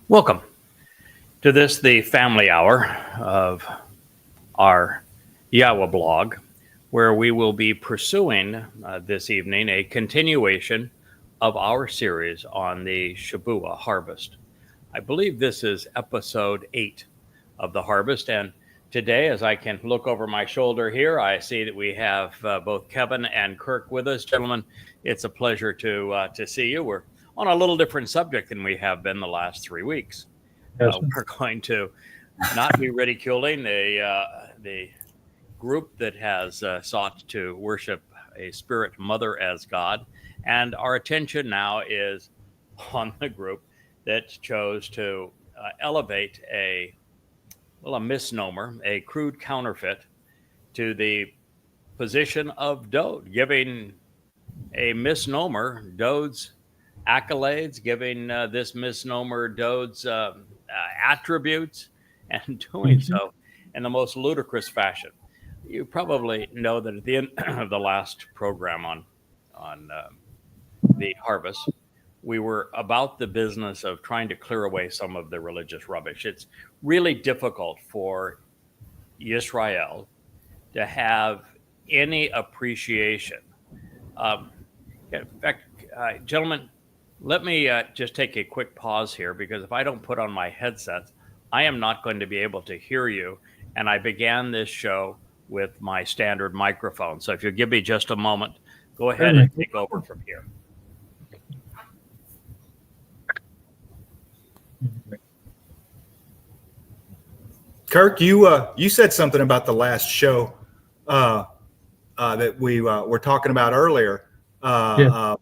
Welcome to this, the family hour of our Yahweh blog, where we will be pursuing this evening a continuation of our series on the Shabbat harvest. I believe this is episode 8 of the harvest, and today, as I can look over my shoulder here, I see that we have both Kevin and Kirk with us. Gentlemen, it's a pleasure to see you. We're on a little different subject than we have been the last 3 weeks. Yes. We're going to not be ridiculing the group that has sought to worship a spirit mother as God, and our attention now is on the group that chose to elevate a misnomer, a crude counterfeit, to the position of Dode, giving a misnomer Dode's accolades, giving this misnomer Dode's attributes, and doing so in the most ludicrous fashion. You probably know that at the end of the last program on the harvest, we were about the business of trying to clear away some of the religious rubbish. It's really difficult for Israel to have any appreciation. In fact, gentlemen, let me just take a quick pause here, because if I don't put on my headsets, I am not going to be able to hear you. And I began this show with my standard microphone. So if you give me just a moment, go ahead and take over from here. Kirk, you said something about the last show that we were talking about earlier. The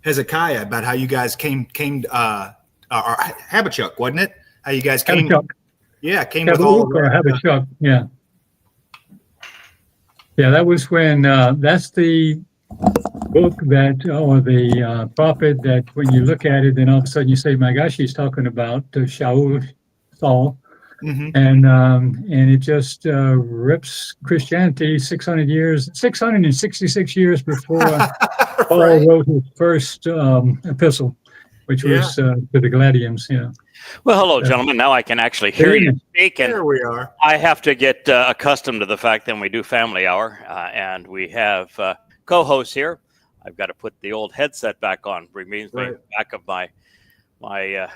Hezekiah, about how you guys came or Habakkuk, wasn't it? How you guys came? Habakkuk. Yeah, came with all of Habakkuk. Yeah, that was when that's the book that, or the prophet that, when you look at it, then all of a sudden you say, "My gosh, he's talking about Saul." Mm-hmm. And it just rips Christianity 666 years before Paul Right. wrote his first epistle, which was to the Galatians. Well, hello, gentlemen. Now I can actually hear you speak. And there we are. I have to get accustomed to the fact that we do family hour, and we have co-hosts here. I've got to put the old headset back on, brings me back of my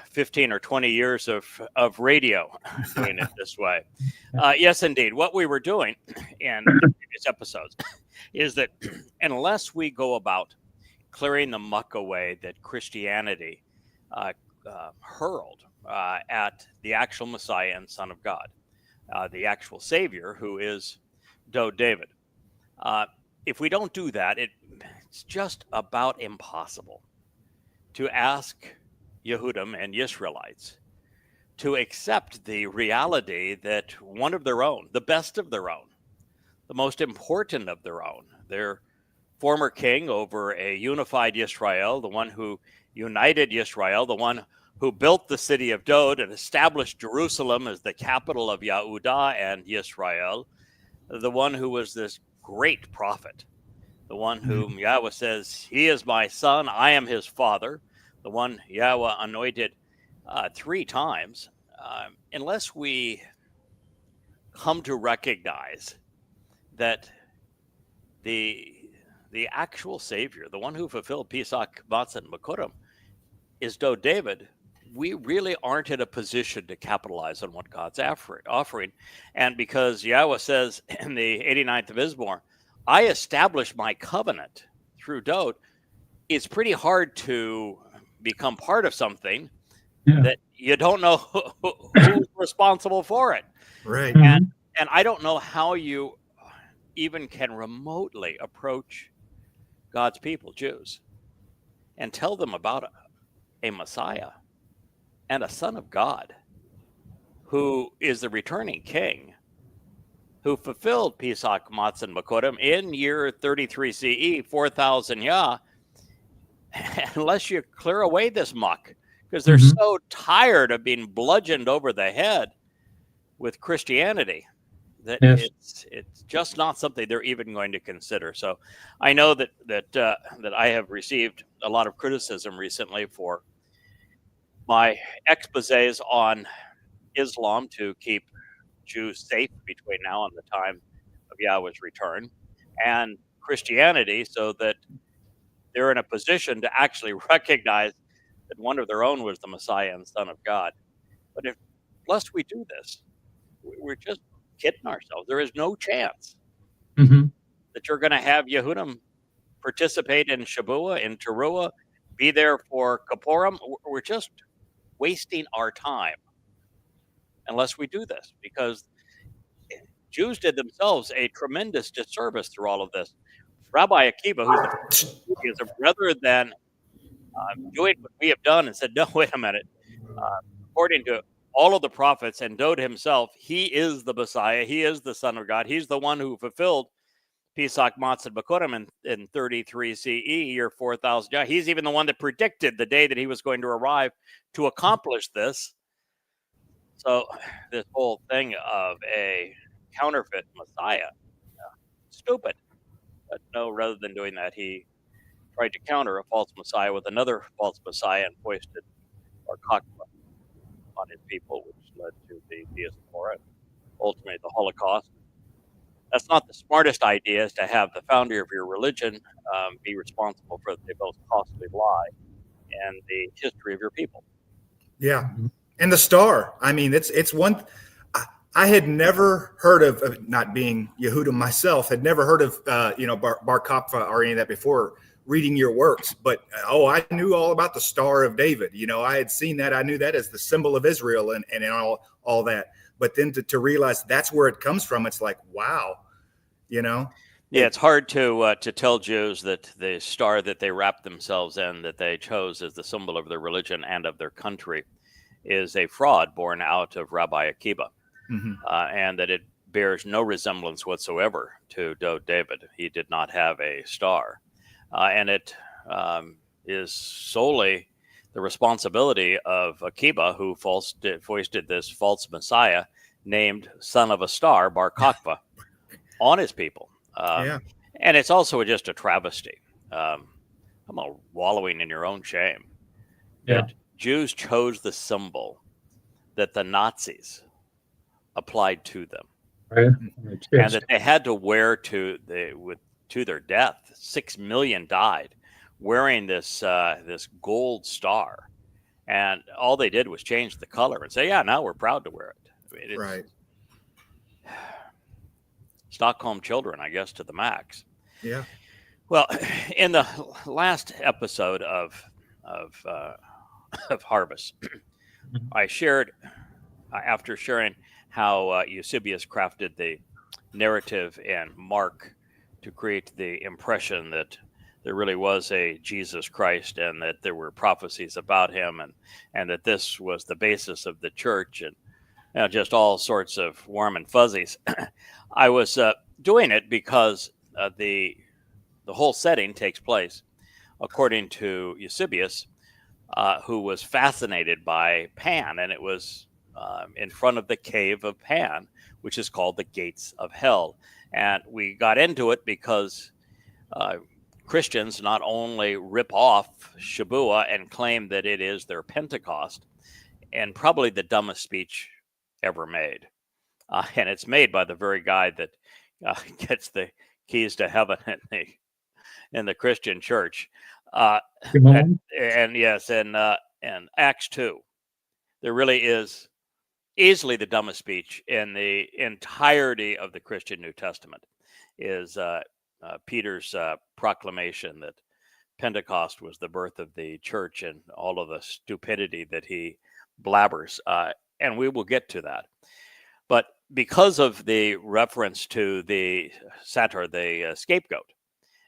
15 or 20 years of radio, doing it this way. Yes, indeed. What we were doing in previous episodes is that unless we go about clearing the muck away that Christianity hurled at the actual Messiah and Son of God, the actual Savior, who is Dode David. If we don't do that, it's just about impossible to ask Yehudim and Israelites to accept the reality that one of their own, the best of their own, the most important of their own, their former king over a unified Israel, the one who united Israel, the one who built the city of Dode and established Jerusalem as the capital of Yehudah and Israel, the one who was this great prophet, the one whom Yahweh says, "He is my son, I am his father," the one Yahweh anointed 3 times. Unless we come to recognize that the actual Savior, the one who fulfilled Pesach, Matzah, and Makurim, is Dode David, we really aren't in a position to capitalize on what God's offering. And because Yahweh says in the 89th of Mizmor, "I established my covenant through Dode," it's pretty hard to become part of something that you don't know who's responsible for it. Right. And I don't know how you even can remotely approach God's people, Jews, and tell them about a Messiah and a Son of God who is the returning king, who fulfilled Pesach, Matzah, and Makurim in year 33 CE, 4,000 Yah, unless you clear away this muck, because they're so tired of being bludgeoned over the head with Christianity that it's just not something they're even going to consider. So I know that I have received a lot of criticism recently for my exposés on Islam to keep Jews safe between now and the time of Yahweh's return, and Christianity, so that they're in a position to actually recognize that one of their own was the Messiah and Son of God. But if lest we do this, we're just kidding ourselves. There is no chance Hmm. that you're going to have Yehudim participate in Shavua, in Teruah, be there for Kippurim. We're just wasting our time unless we do this, because Jews did themselves a tremendous disservice through all of this. Rabbi Akiva, who's the Judaism, rather than doing what we have done and said, no, wait a minute, according to all of the prophets and Dode himself, he is the Messiah, he is the Son of God, he's the one who fulfilled Pesach Matzah Bekurim in 33 CE, year 4000. Yeah, he's even the one that predicted the day that he was going to arrive to accomplish this. So this whole thing of a counterfeit Messiah, stupid. But no, rather than doing that, he tried to counter a false Messiah with another false Messiah and foisted or Kakma on his people, which led to the diaspora and ultimately the Holocaust. That's not the smartest idea, is to have the founder of your religion be responsible for the most costly lie and the history of your people. Yeah. And the star, I mean, it's one. I had never heard of, not being Yehudim myself, had never heard of, Bar Kokhba or any of that before reading your works. But, I knew all about the Star of David. I had seen that. I knew that as the symbol of Israel and all that. But then to realize that's where it comes from, it's like, wow, Yeah, it's hard to tell Jews that the star that they wrapped themselves in, that they chose as the symbol of their religion and of their country, is a fraud born out of Rabbi Akiva, and that it bears no resemblance whatsoever to Dode David. He did not have a star, and it is solely the responsibility of Akiva, who foisted this false Messiah named Son of a Star, Bar Kokhba, on his people. And it's also just a travesty. Come on, wallowing in your own shame. That Jews chose the symbol that the Nazis applied to them, and that they had to wear to their death. 6 million died wearing this gold star, and all they did was change the color and say, "Yeah, now we're proud to wear it." I mean, right. Stockholm children, I guess, to the max. Yeah. Well, in the last episode of Harvest, I shared, after sharing how Eusebius crafted the narrative in Mark to create the impression that there really was a Jesus Christ and that there were prophecies about him, and that this was the basis of the church, and just all sorts of warm and fuzzies. I was doing it because the whole setting takes place, according to Eusebius, who was fascinated by Pan, and it was in front of the cave of Pan, which is called the Gates of Hell. And we got into it because Christians not only rip off Shabbat and claim that it is their Pentecost, and probably the dumbest speech ever made. And it's made by the very guy that gets the keys to heaven in the Christian church. And yes, and Acts 2, there really is easily the dumbest speech in the entirety of the Christian New Testament, is Peter's proclamation that Pentecost was the birth of the church, and all of the stupidity that he blabbers. And we will get to that. But because of the reference to the satyr, the scapegoat,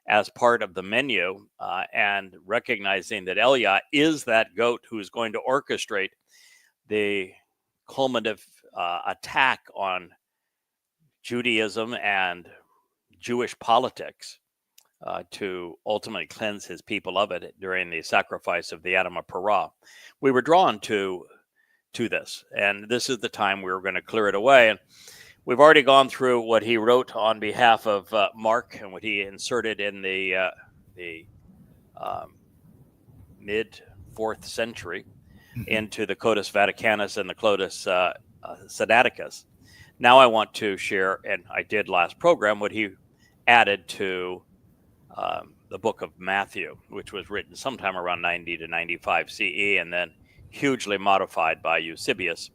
as part of the menu, and recognizing that Elia is that goat who is going to orchestrate the culminative attack on Judaism and Jewish politics, to ultimately cleanse his people of it during the sacrifice of the Adam of Parah, we were drawn to this, and this is the time we were going to clear it away. And we've already gone through what he wrote on behalf of Mark and what he inserted in the mid 4th century. into the Codex Vaticanus and the Codex Sinaiticus. Now I want to share, and I did last program, what he added to the book of Matthew, which was written sometime around 90 to 95 CE, and then hugely modified by Eusebius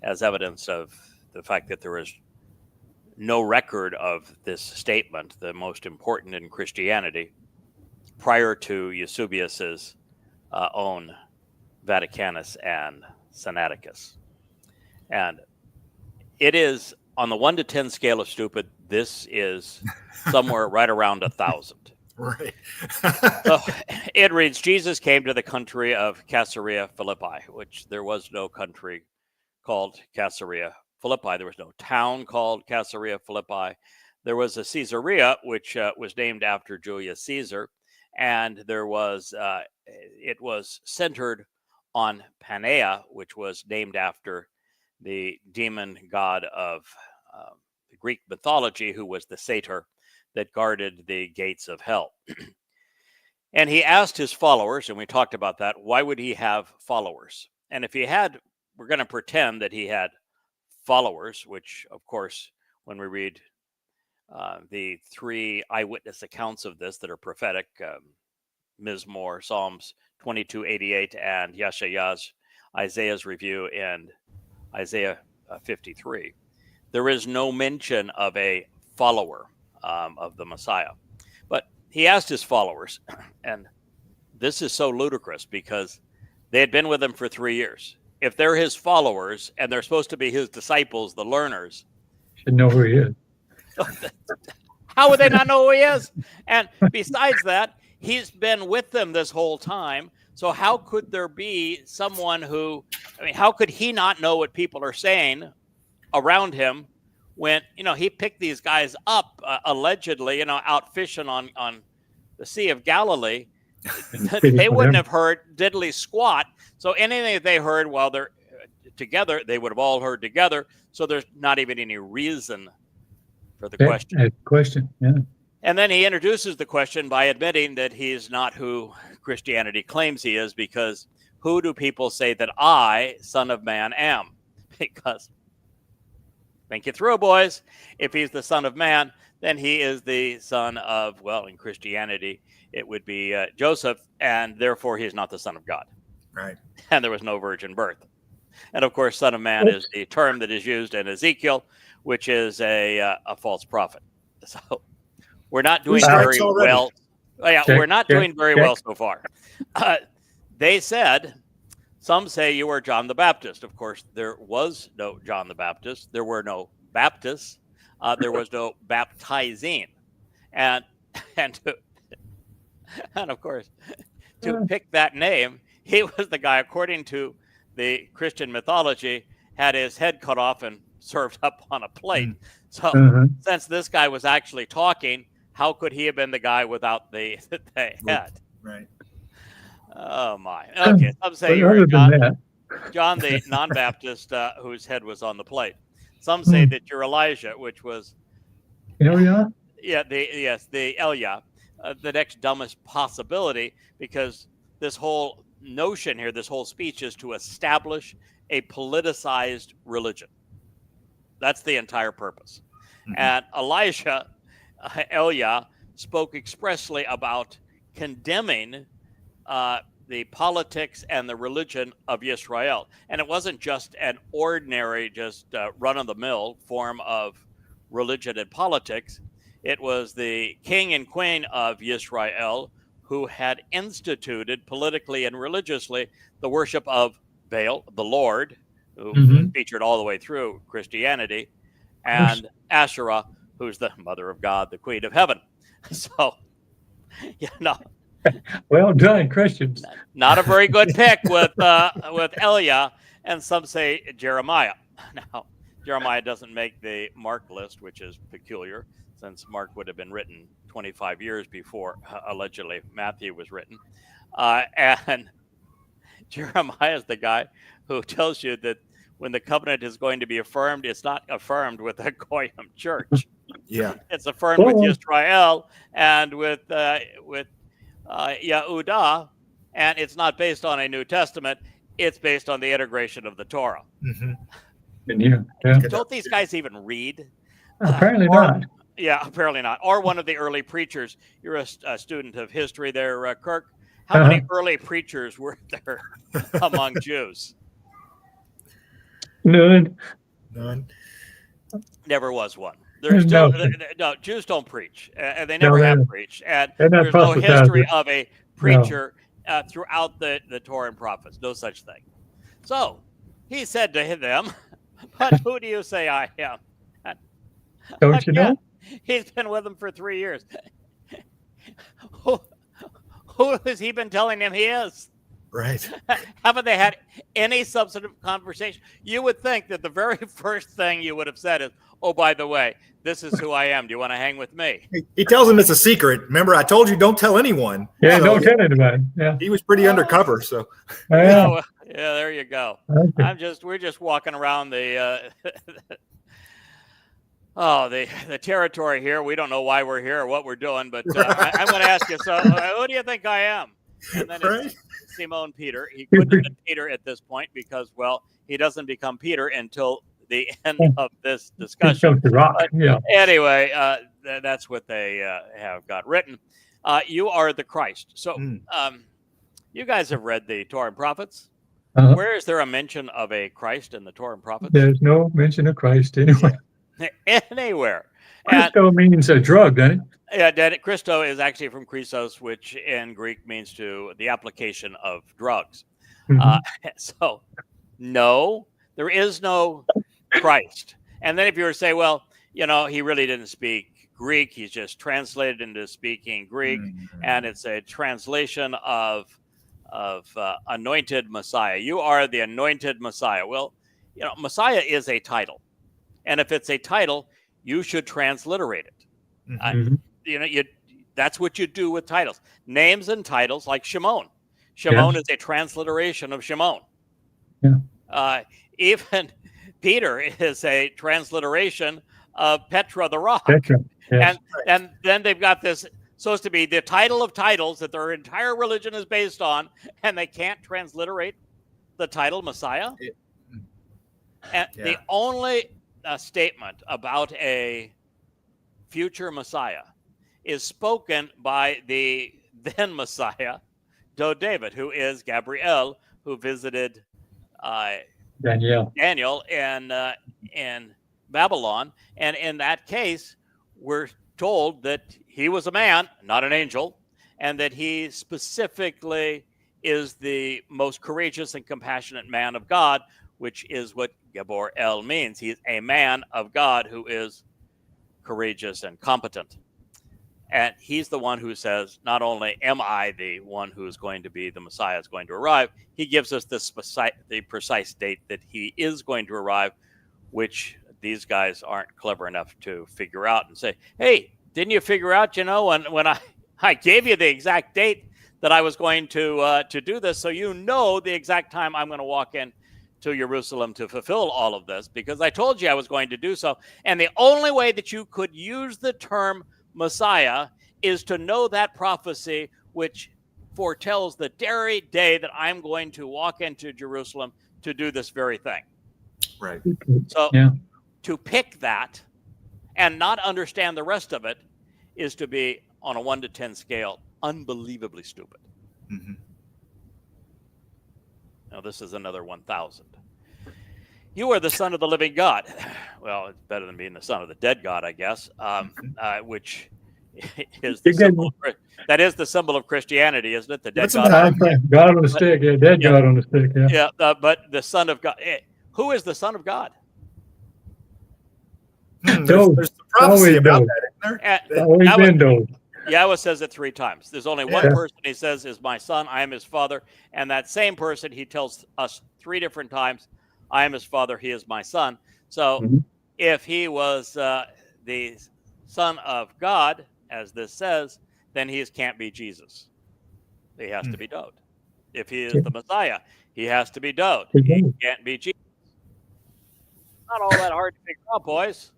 as evidence of the fact that there is no record of this statement, the most important in Christianity, prior to Eusebius's own Vaticanus and Sinaiticus. And it is, on the 1 to 10 scale of stupid, this is somewhere right around 1,000. Right. So it reads, Jesus came to the country of Caesarea Philippi, which there was no country called Caesarea Philippi. There was no town called Caesarea Philippi. There was a Caesarea, which was named after Julius Caesar, and there was it was centered on Panea, which was named after the demon god of the Greek mythology, who was the satyr that guarded the gates of hell. And he asked his followers, and we talked about that, why would he have followers? And if he had, we're going to pretend that he had followers, which, of course, when we read the 3 eyewitness accounts of this that are prophetic, Mizmor, Psalms 22:88, and Isaiah's review in Isaiah 53, there is no mention of a follower of the Messiah. But he asked his followers, and this is so ludicrous because they had been with him for 3 years. If they're his followers and they're supposed to be his disciples, the learners, should know who he is. How would they not know who he is? And besides that, he's been with them this whole time. So how could there be someone who, I mean, how could he not know what people are saying around him when, he picked these guys up, allegedly, out fishing on the Sea of Galilee? They wouldn't have heard diddly squat. So anything that they heard while they're together, they would have all heard together. So there's not even any reason for the question. Yeah. And then he introduces the question by admitting that he's not who Christianity claims he is, because who do people say that I, Son of Man, am? Because, think it through, boys. If he's the Son of Man, then he is the son of, well, in Christianity, it would be Joseph, and therefore he is not the Son of God. Right. And there was no virgin birth. And of course, Son of Man is the term that is used in Ezekiel, which is a false prophet. So we're not doing very well. We're not doing very well so far. They said, some say you are John the Baptist. Of course, there was no John the Baptist. There were no Baptists. There was no baptizing. And of course, to pick that name, he was the guy, according to the Christian mythology, had his head cut off and served up on a plate. So since this guy was actually talking, how could he have been the guy without the head? Right. Oh, my. Okay. Some say you're John the non-Baptist whose head was on the plate. Some say that you're Elijah, which was Elia? the Elia, the next dumbest possibility, because this whole notion here, this whole speech is to establish a politicized religion. That's the entire purpose. And Elia spoke expressly about condemning the politics and the religion of Israel. And it wasn't just an ordinary, just run-of-the-mill form of religion and politics. It was the king and queen of Israel who had instituted politically and religiously the worship of Baal, the Lord, who featured all the way through Christianity, and Asherah, who's the mother of God, the queen of heaven. So, well done, Christians. Not a very good pick with Elia, and some say Jeremiah. Now, Jeremiah doesn't make the Mark list, which is peculiar, since Mark would have been written 25 years before, allegedly, Matthew was written. And Jeremiah is the guy who tells you that when the covenant is going to be affirmed, it's not affirmed with a Goyim church. Yeah. It's affirmed with Israel and with Yehudah, and it's not based on a New Testament. it's based on the integration of the Torah. Mm-hmm. And yeah. Don't these guys even read? Apparently not. Yeah, apparently not. Or one of the early preachers. You're a student of history there, Kirk. How many early preachers were there among Jews? None. Never was one. There's still, no, Jews don't preach, and they never have preached. And there's no history of a preacher throughout the Torah and prophets. No such thing. So he said to them, "But who do you say I am?" Don't you know? He's been with them for 3 years. Who has he been telling him he is? Right. Haven't they had any substantive conversation? You would think that the very first thing you would have said is, "Oh, by the way, this is who I am. Do you want to hang with me?" He tells him it's a secret. Remember, I told you don't tell anyone. Yeah, So don't tell anybody. Yeah. he was pretty undercover. So Yeah, there you go. Okay. We're just walking around the the territory here. We don't know why we're here or what we're doing, but I'm going to ask you. So, who do you think I am? And then it's Simon Peter. He couldn't have been Peter at this point because, well, he doesn't become Peter until the end of this discussion. But anyway, that's what they have got written. You are the Christ. So, you guys have read the Torah and Prophets. Where is there a mention of a Christ in the Torah and Prophets? There's no mention of Christ anywhere. Anywhere. Christo means a drug, doesn't it? Yeah, Christo is actually from Christos, which in Greek means to the application of drugs. So, no, there is no Christ. And then if you were to say, well, you know, he really didn't speak Greek, he's just translated into speaking Greek, and it's a translation of anointed Messiah. You are the anointed Messiah. Well, you know, Messiah is a title. And if it's a title, you should transliterate it. You know, that's what you do with titles. Names and titles, like Shimon. Shimon is a transliteration of Shimon. Even Peter is a transliteration of Petra the Rock. And then they've got this supposed to be the title of titles that their entire religion is based on, and they can't transliterate the title Messiah. And the only statement about a future Messiah is spoken by the then Messiah, David, who is Gabriel, who visited Daniel in Babylon. And in that case, we're told that he was a man, not an angel, and that he specifically is the most courageous and compassionate man of God, which is what Gabor El means. He's a man of God who is courageous and competent. And he's the one who says, not only am I the one who's going to be the Messiah is going to arrive, he gives us the precise date that he is going to arrive, which these guys aren't clever enough to figure out and say, hey, didn't you figure out, you know, when I gave you the exact date that I was going to do this, so you know the exact time I'm going to walk in to Jerusalem to fulfill all of this, because I told you I was going to do so. And the only way that you could use the term Messiah is to know that prophecy, which foretells the very day that I'm going to walk into Jerusalem to do this very thing. Right. So to pick that and not understand the rest of it is to be, on a 1 to 10 scale, unbelievably stupid. Now, this is another 1,000. You are the son of the living God. Well, it's better than being the son of the dead God, I guess, which is the symbol. That is the symbol of Christianity, isn't it? The dead God. God on the stick, dead God on the stick. But the son of God. Who is the son of God? There's the prophecy about that, isn't there? Yahweh says it 3 times. There's only one person he says is my son, I am his father. And that same person he tells us 3 different times, I am his father, he is my son. So if he was the son of God, as this says, then he can't be Jesus. He has to be Dode. If he is the Messiah, he has to be Dode. He can't be Jesus. Not all that hard to figure out, boys.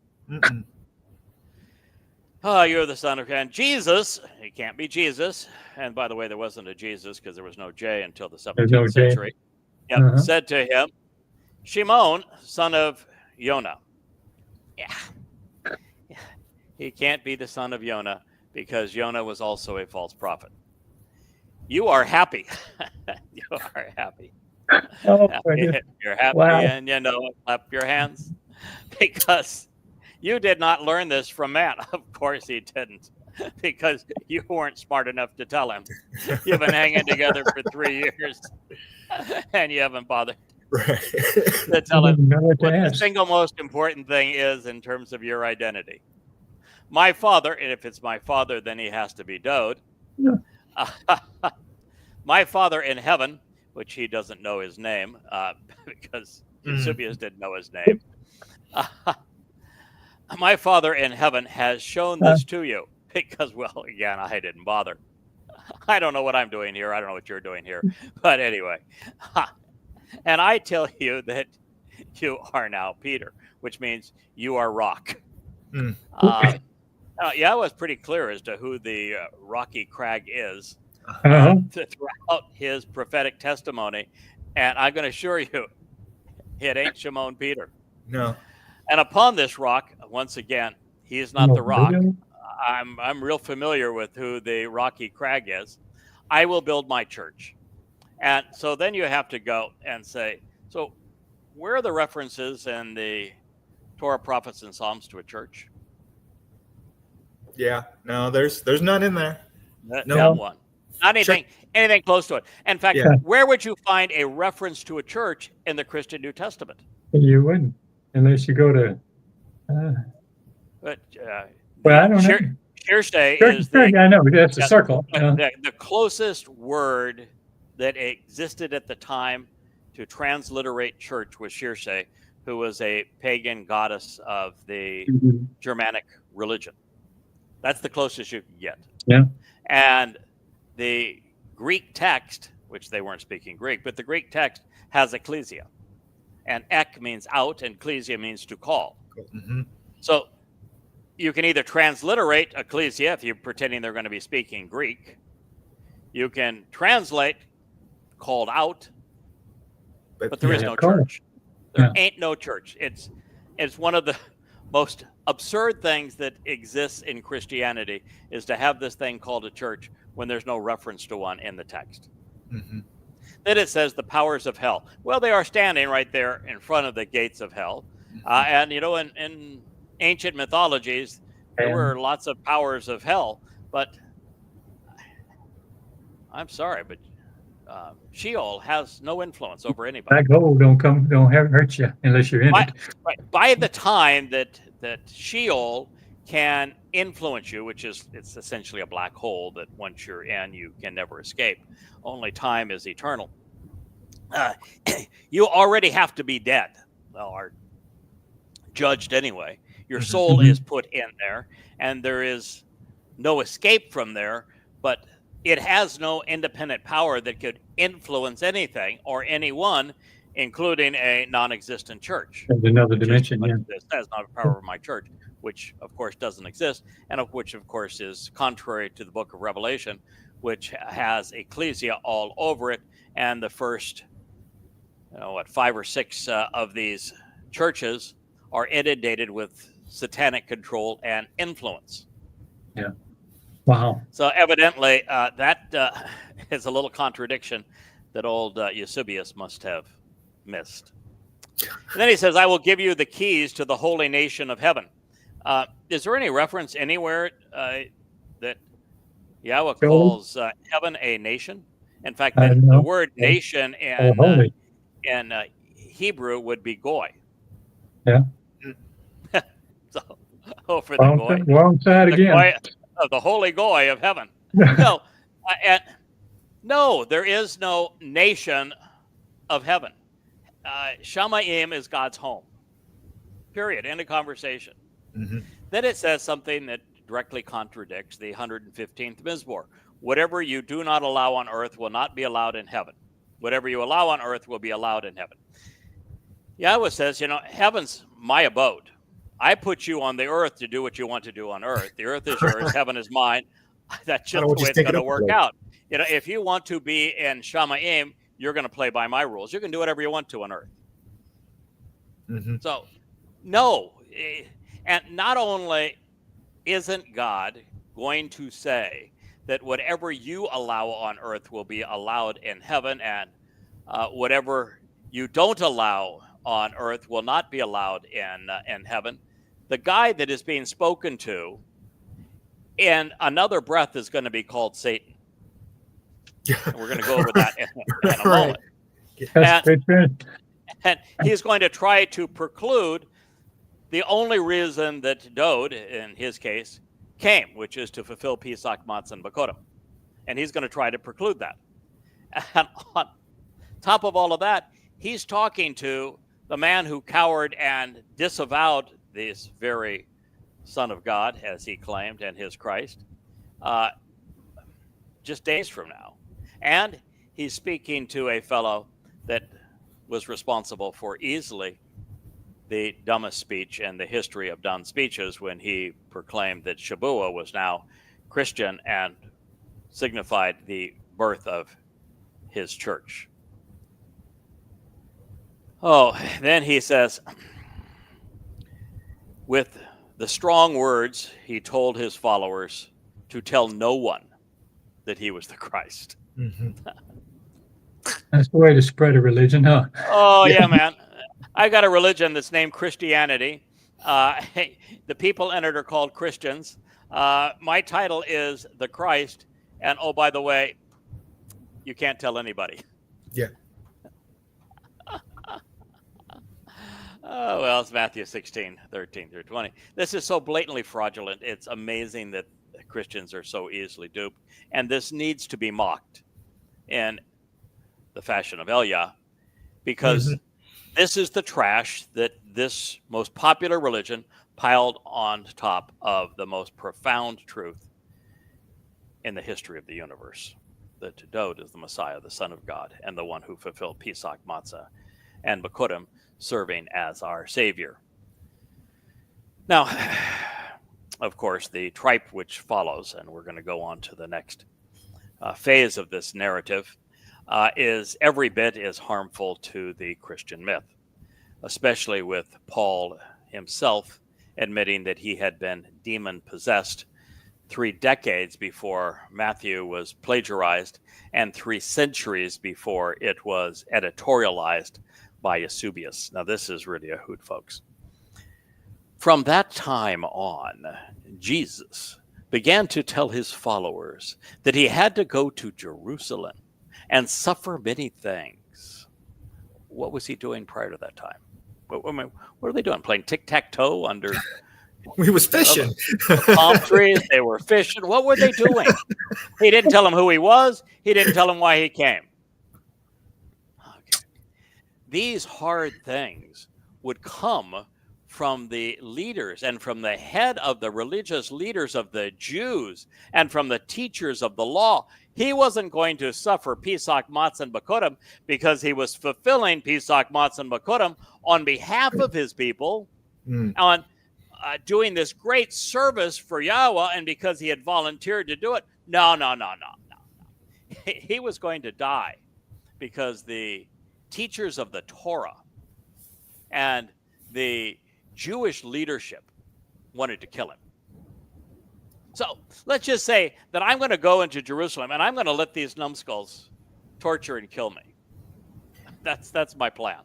Oh, you're the son of God. Jesus, he can't be Jesus. And by the way, there wasn't a Jesus because there was no J until the 17th century. said to him, Shimon, son of Yonah. Yeah. He can't be the son of Yonah because Yonah was also a false prophet. You are happy. You are happy. Oh, You're happy, wow. and clap your hands because you did not learn this from man. Of course he didn't, because you weren't smart enough to tell him. You've been hanging together for 3 years and you haven't bothered to tell him what the single most important thing is in terms of your identity. My father, and if it's my father, then he has to be Dode. My Father in heaven, which he doesn't know his name because Eusebius didn't know his name. My Father in heaven has shown this to you because, well, again, I didn't bother. I don't know what I'm doing here. I don't know what you're doing here. But anyway, and I tell you that you are now Peter, which means you are rock. I was pretty clear as to who the rocky crag is throughout his prophetic testimony. And I'm going to assure you, it ain't Shimon Peter. No. And upon this rock, once again, he is not the rock. I'm real familiar with who the rocky crag is. I will build my church. And so then you have to go and say, so where are the references in the Torah, prophets, and Psalms to a church? Yeah, no, there's none in there. No one. Not anything close to it. In fact, where would you find a reference to a church in the Christian New Testament? You wouldn't, unless you go to. But I don't know. Shirshe is I know that's a circle. The closest word that existed at the time to transliterate church was Shirshe, who was a pagan goddess of the Germanic religion. That's the closest you can get. Yeah. And the Greek text, which they weren't speaking Greek, but the Greek text has ecclesia. And ek means out, and ecclesia means to call. Mm-hmm. So you can either transliterate ecclesia if you're pretending they're going to be speaking Greek. You can translate called out, but there is no church. There ain't no church. It's one of the most absurd things that exists in Christianity is to have this thing called a church when there's no reference to one in the text. Mm-hmm. Then it says the powers of hell. Well, they are standing right there in front of the gates of hell. And, in ancient mythologies, there were lots of powers of hell. But I'm sorry, but Sheol has no influence over anybody. Black hole don't hurt you unless you're in it. Right. By the time that Sheol can influence you, it's essentially a black hole that once you're in, you can never escape. Only time is eternal. You already have to be dead, or judged anyway. Your soul is put in there, and there is no escape from there, but it has no independent power that could influence anything or anyone, including a non-existent church. There's another dimension, That's not a power of my church, which, of course, doesn't exist, and which, of course, is contrary to the book of Revelation, which has ecclesia all over it, and the first, 5 or 6 of these churches are inundated with satanic control and influence. Yeah. Wow. So evidently, that is a little contradiction that old Eusebius must have missed. And then he says, I will give you the keys to the holy nation of heaven. Is there any reference anywhere that Yahweh calls heaven a nation? In fact, the word nation in Hebrew would be goy. Yeah. So, for the goy. Wrong side again. Goy of the holy goy of heaven. No, there is no nation of heaven. Shamayim is God's home. Period. End of conversation. Mm-hmm. Then it says something that directly contradicts the 115th Mizmor. Whatever you do not allow on earth will not be allowed in heaven. Whatever you allow on earth will be allowed in heaven. Yahweh says, heaven's my abode. I put you on the earth to do what you want to do on earth. The earth is yours, heaven is mine. That's just the way it's going to work out. If you want to be in Shamayim, you're going to play by my rules. You can do whatever you want to on earth. Mm-hmm. So, no. And not only isn't God going to say that whatever you allow on earth will be allowed in heaven, and whatever you don't allow on earth will not be allowed in heaven. The guy that is being spoken to in another breath is going to be called Satan. And we're going to go over that in a moment. And he's going to try to preclude the only reason that Dode, in his case, came, which is to fulfill Pesach, Matzah, and Bakodim. And he's going to try to preclude that. And on top of all of that, he's talking to the man who cowered and disavowed this very Son of God, as he claimed, and his Christ, just days from now. And he's speaking to a fellow that was responsible for easily the dumbest speech in the history of dumb speeches when he proclaimed that Shabbat was now Christian and signified the birth of his church. Oh, then he says, with the strong words, he told his followers to tell no one that he was the Christ. Mm-hmm. That's the way to spread a religion, huh? Oh, yeah, man. I got a religion that's named Christianity. The people in it are called Christians. My title is the Christ. And, oh, by the way, you can't tell anybody. Yeah. Oh, well, it's Matthew 16, 13 through 20. This is so blatantly fraudulent. It's amazing that Christians are so easily duped. And this needs to be mocked in the fashion of Elia, because this is the trash that this most popular religion piled on top of the most profound truth in the history of the universe, that Dode is the Messiah, the Son of God, and the one who fulfilled Pesach, Matzah, and Bakodim, serving as our Savior. Now, of course, the tripe which follows, and we're going to go on to the next phase of this narrative, is every bit as harmful to the Christian myth, especially with Paul himself admitting that he had been demon-possessed 3 decades before Matthew was plagiarized and 3 centuries before it was editorialized by Eusebius. Now, this is really a hoot, folks. From that time on, Jesus began to tell his followers that he had to go to Jerusalem and suffer many things. What was he doing prior to that time? What are they doing? Playing tic-tac-toe under... We was fishing. Palm trees. They were fishing. What were they doing? He didn't tell them who he was. He didn't tell them why he came. Okay. These hard things would come from the leaders and from the head of the religious leaders of the Jews and from the teachers of the law. He wasn't going to suffer Pesach, Matzah, and Bakodim because he was fulfilling Pesach, Matzah, and Bakodim on behalf of his people, on doing this great service for Yahweh, and because he had volunteered to do it. No. He was going to die because the teachers of the Torah and the Jewish leadership wanted to kill him. So let's just say that I'm going to go into Jerusalem and I'm going to let these numbskulls torture and kill me. That's my plan.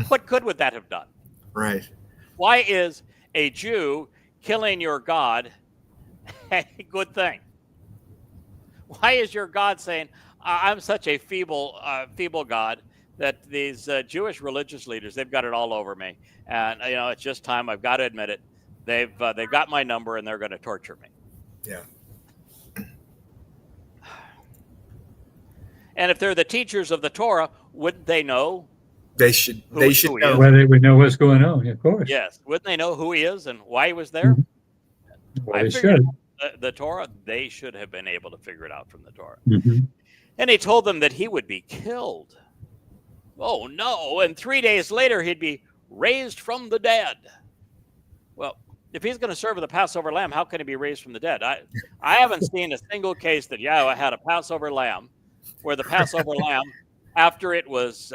What good would that have done? Right. Why is a Jew killing your God a good thing? Why is your God saying, I'm such a feeble God that these Jewish religious leaders, they've got it all over me. And, it's just time. I've got to admit it. They've got my number and they're going to torture me. Yeah. And if they're the teachers of the Torah, wouldn't they know? They should know. Well, they would know what's going on, of course. Yes. Wouldn't they know who he is and why he was there? Well, they should. The Torah, they should have been able to figure it out from the Torah. Mm-hmm. And he told them that he would be killed. Oh, no. And 3 days later, he'd be raised from the dead. Well, if he's going to serve the Passover lamb, how can he be raised from the dead? I haven't seen a single case that Yahweh had a Passover lamb where the Passover lamb after it was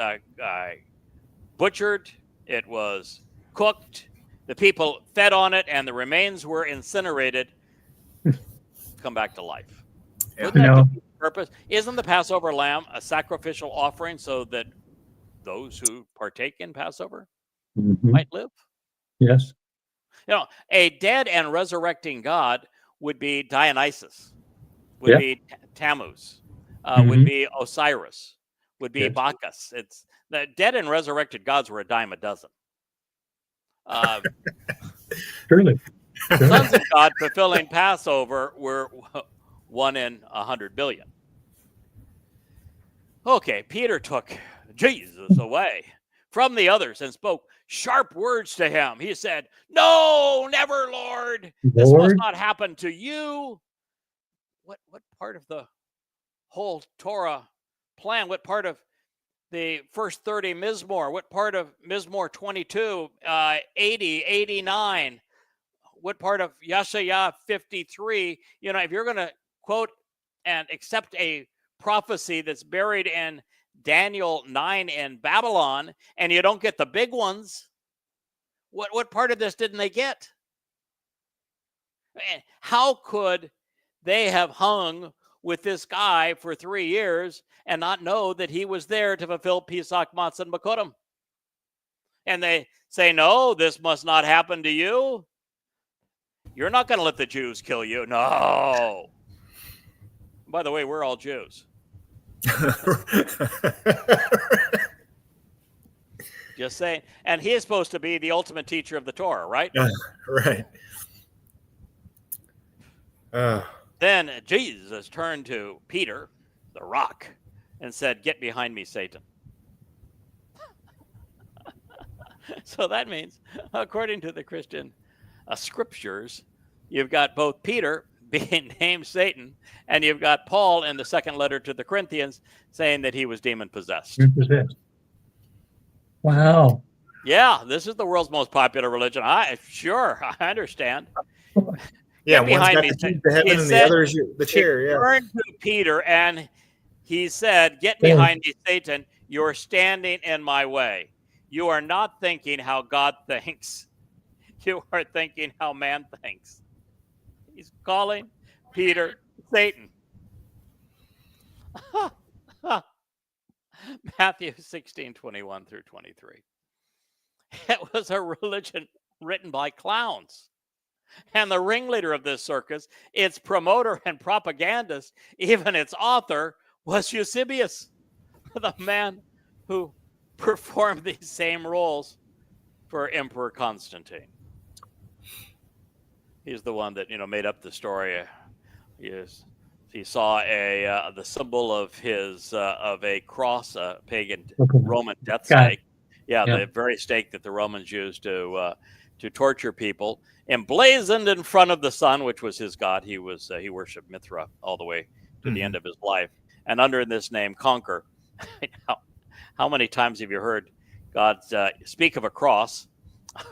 butchered, it was cooked, the people fed on it, and the remains were incinerated, come back to life. Yeah. Wouldn't that defeat the purpose? Isn't the Passover lamb a sacrificial offering so that those who partake in Passover might live? Yes. You know, a dead and resurrecting God would be Dionysus, would be Tammuz, would be Osiris, would be Bacchus. It's the dead and resurrected gods were a dime a dozen. Surely. Sons of God fulfilling Passover were 1 in 100 billion. Okay, Peter took Jesus away from the others and spoke sharp words to him. He said, "No, never, Lord. This must not happen to you." What part of the whole Torah plan? What part of the first 30 Mizmor? What part of Mizmor 22, 80, 89? What part of Yeshaya 53? You know, if you're going to quote and accept a prophecy that's buried in Daniel 9 in Babylon, and you don't get the big ones, what part of this didn't they get? How could they have hung with this guy for 3 years and not know that he was there to fulfill Pesach, Matzah, and Bakodim? And they say, "No, this must not happen to you. You're not going to let the Jews kill you." No. By the way, we're all Jews. Just saying. And he is supposed to be the ultimate teacher of the Torah, right? Right. Then Jesus turned to Peter, the rock, and said, "Get behind me, Satan." So that means, according to the Christian scriptures, you've got both Peter being named Satan, and you've got Paul in the second letter to the Corinthians saying that he was demon possessed. Wow. Yeah, this is the world's most popular religion. I understand. Yeah, Get behind me. The heaven and the other is the chair. Yeah. Turned to Peter and he said, "Get behind me, Satan. You're standing in my way. You are not thinking how God thinks. You are thinking how man thinks." He's calling Peter Satan. Matthew 16:21 through 23. It was a religion written by clowns. And the ringleader of this circus, its promoter and propagandist, even its author, was Eusebius, the man who performed these same roles for Emperor Constantine. He's the one that made up the story. He saw the symbol of his of a cross, a pagan Roman death stake. Yeah, the very stake that the Romans used to torture people, emblazoned in front of the sun, which was his god. He worshipped Mithra all the way to the end of his life, and under this name, Conquer. How many times have you heard God speak of a cross,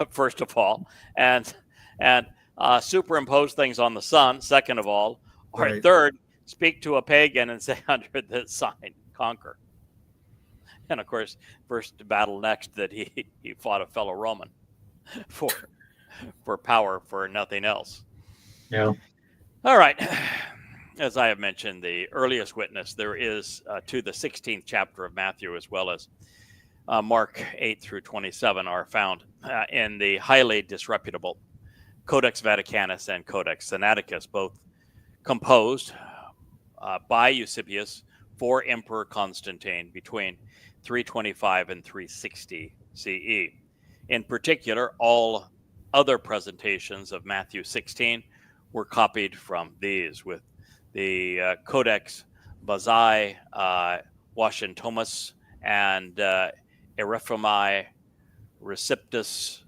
first of all, and superimpose things on the sun, second of all, or third, speak to a pagan and say, "Under this sign, conquer." And of course, first battle next that he fought a fellow Roman for power, for nothing else. Yeah. All right. As I have mentioned, the earliest witness there is to the 16th chapter of Matthew, as well as Mark 8 through 27, are found in the highly disreputable Codex Vaticanus and Codex Sinaiticus, both composed by Eusebius for Emperor Constantine between 325 and 360 CE. In particular, all other presentations of Matthew 16 were copied from these, with the Codex Bazai, Washingtomus, and Erephemi Receptus,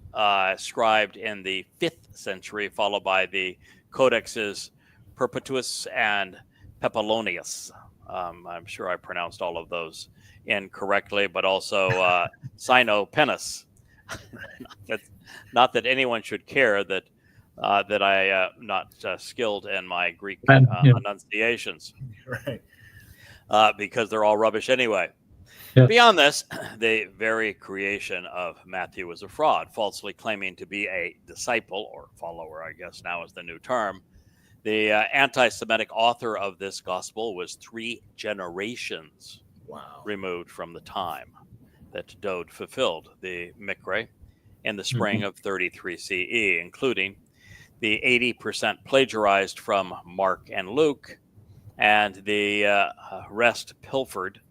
scribed in the 5th century, followed by the Codexes Perpetuus and Pepalonius. I'm sure I pronounced all of those incorrectly, but also Sino-Penus. Not that anyone should care that I am not skilled in my Greek enunciations, right? Because they're all rubbish anyway. Yes. Beyond this, the very creation of Matthew was a fraud, falsely claiming to be a disciple or follower, I guess now is the new term. The anti-Semitic author of this gospel was 3 generations removed from the time that Dode fulfilled the Mikre in the spring of 33 CE, including the 80% plagiarized from Mark and Luke, and the rest pilfered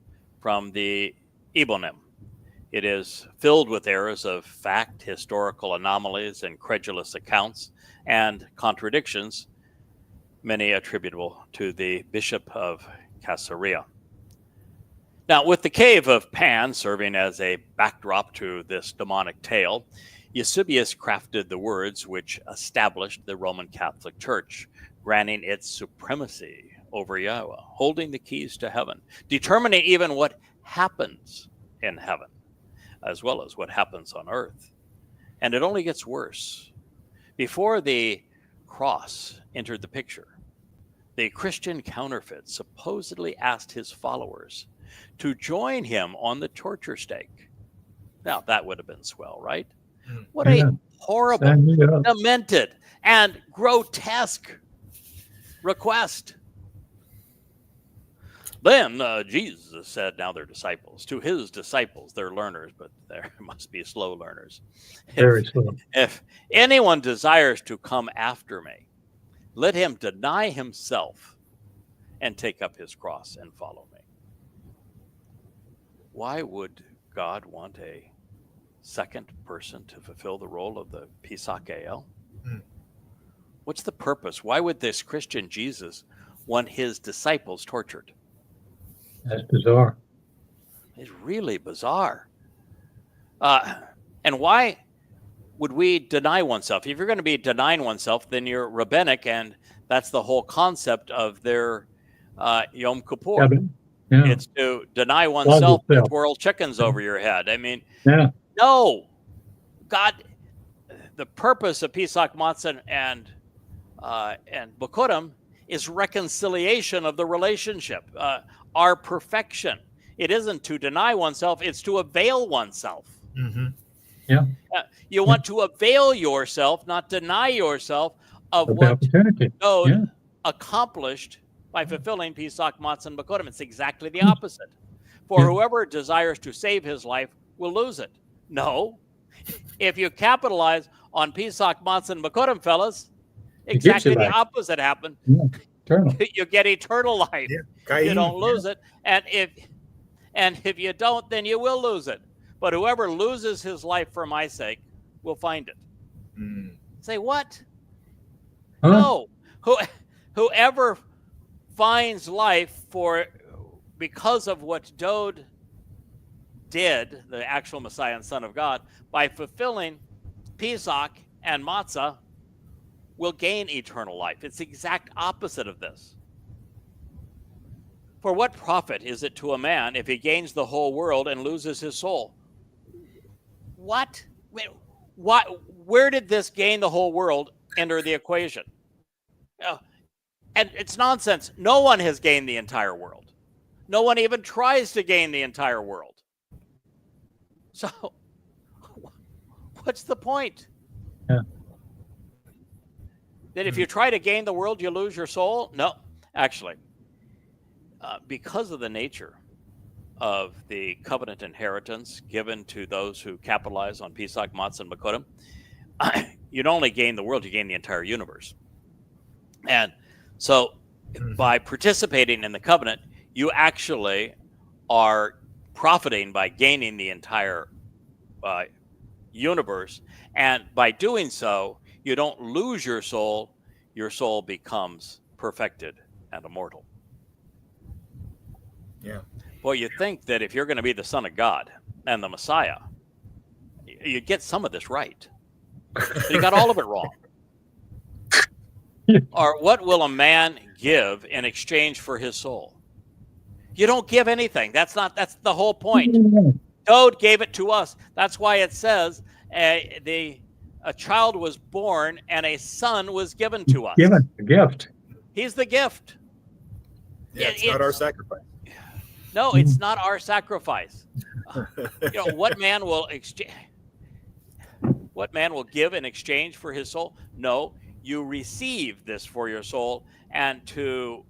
from the Ebonim. It is filled with errors of fact, historical anomalies, and credulous accounts, and contradictions, many attributable to the Bishop of Caesarea. Now, with the cave of Pan serving as a backdrop to this demonic tale, Eusebius crafted the words which established the Roman Catholic Church, granting its supremacy over Yahweh, holding the keys to heaven, determining even what happens in heaven, as well as what happens on earth. And it only gets worse. Before the cross entered the picture, the Christian counterfeit supposedly asked his followers to join him on the torture stake. Now, that would have been swell, right? What a horrible, demented, and grotesque request. Then Jesus said, now they're disciples. To his disciples, they're learners, but there must be slow learners. Very slow. If anyone desires to come after me, let him deny himself and take up his cross and follow me. Why would God want a second person to fulfill the role of the Pesach El? What's the purpose? Why would this Christian Jesus want his disciples tortured? That's bizarre. It's really bizarre. And why would we deny oneself? If you're going to be denying oneself, then you're rabbinic, and that's the whole concept of their Yom Kippur. Yeah. It's to deny oneself and twirl chickens over your head. I mean, no. God, the purpose of Pesach Matzah and Bikurim is reconciliation of the relationship, our perfection. It isn't to deny oneself, it's to avail oneself. Yeah. You want to avail yourself, not deny yourself of what God accomplished by fulfilling Pesach Matzah and Bikurim. It's exactly the opposite. For whoever desires to save his life will lose it. No. If you capitalize on Pesach Matzah and Bikurim, fellas, exactly the opposite happened. You get eternal life. You don't lose it. And if you don't, then you will lose it. But whoever loses his life for my sake will find it. Say what? No. Whoever finds life because of what Dode did, the actual Messiah and Son of God, by fulfilling Pesach and Matzah, will gain eternal life. It's the exact opposite of this. For what profit is it to a man if he gains the whole world and loses his soul? What? Where did this gain the whole world enter the equation? And it's nonsense. No one has gained the entire world. No one even tries to gain the entire world. So, what's the point? Yeah. That if you try to gain the world, you lose your soul? No, actually. Because of the nature of the covenant inheritance given to those who capitalize on Pesach, Matzah, and Bikurim, you don't only gain the world, you gain the entire universe. And so by participating in the covenant, you actually are profiting by gaining the entire universe. And by doing so, you don't lose your soul becomes perfected and immortal. Yeah. Well, you think that if you're going to be the Son of God and the Messiah, you get some of this right. But you got all of it wrong. Or what will a man give in exchange for his soul? You don't give anything. That's the whole point. God gave it to us. That's why it says a child was born and a son was given to us. Given, a gift. He's the gift. Yeah, it's not our sacrifice. No, it's not our sacrifice. What man will exchange? What man will give in exchange for his soul? No, you receive this for your soul, and to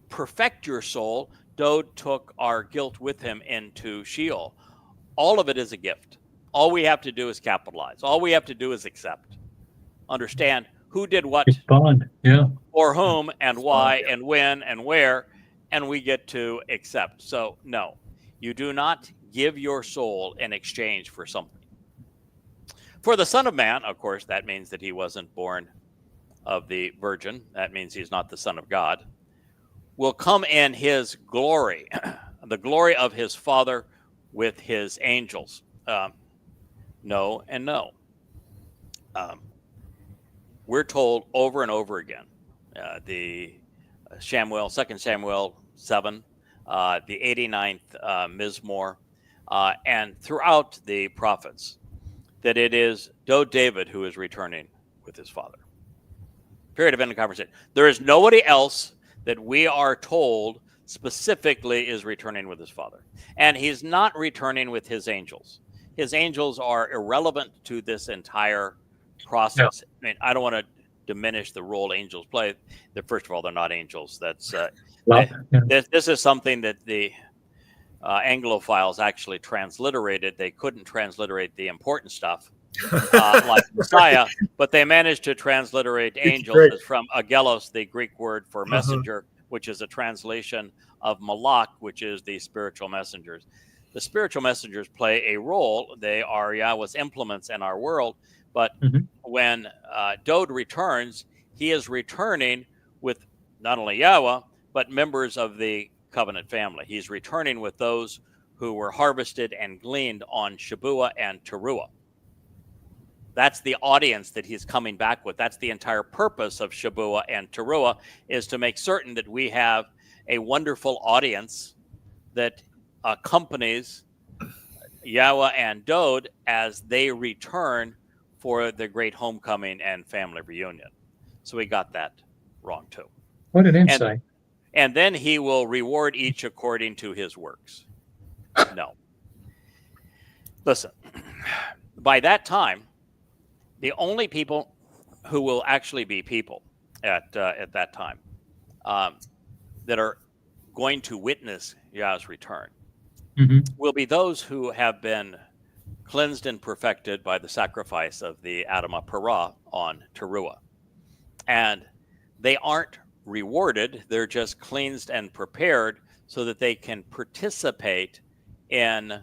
perfect your soul, Dode took our guilt with him into Sheol. All of it is a gift. All we have to do is capitalize. All we have to do is accept. Understand who did what, Respond. Yeah. for whom, and why, and when, and where, and we get to accept. So, no, you do not give your soul in exchange for something. For the Son of Man, of course, that means that he wasn't born of the Virgin. That means he's not the Son of God. Will come in his glory, the glory of his Father with his angels. No and no. We're told over and over again, the 2 Samuel 7, the 89th Mizmor, and throughout the prophets, that it is David who is returning with his father. Period of end of conversation. There is nobody else that we are told specifically is returning with his father. And he's not returning with his angels. His angels are irrelevant to this entire process. Yeah. I mean, I don't want to diminish the role angels play. First of all, they're not angels. That's this is something that the Anglophiles actually transliterated. They couldn't transliterate the important stuff, like Messiah, but they managed to transliterate angels from agelos, the Greek word for messenger, which is a translation of malach, which is the spiritual messengers. The spiritual messengers play a role. They are Yahweh's implements in our world. But when Dode returns, he is returning with not only Yahweh, but members of the covenant family. He's returning with those who were harvested and gleaned on Shabuah and Teruah. That's the audience that he's coming back with. That's the entire purpose of Shabuah and Teruah, is to make certain that we have a wonderful audience that accompanies Yahweh and Dode as they return for the great homecoming and family reunion. So we got that wrong too. What an insight. And then he will reward each according to his works. No. Listen, by that time, the only people who will actually be people at that time that are going to witness Yah's return will be those who have been cleansed and perfected by the sacrifice of the Adamah Parah on Teruah. And they aren't rewarded, they're just cleansed and prepared so that they can participate in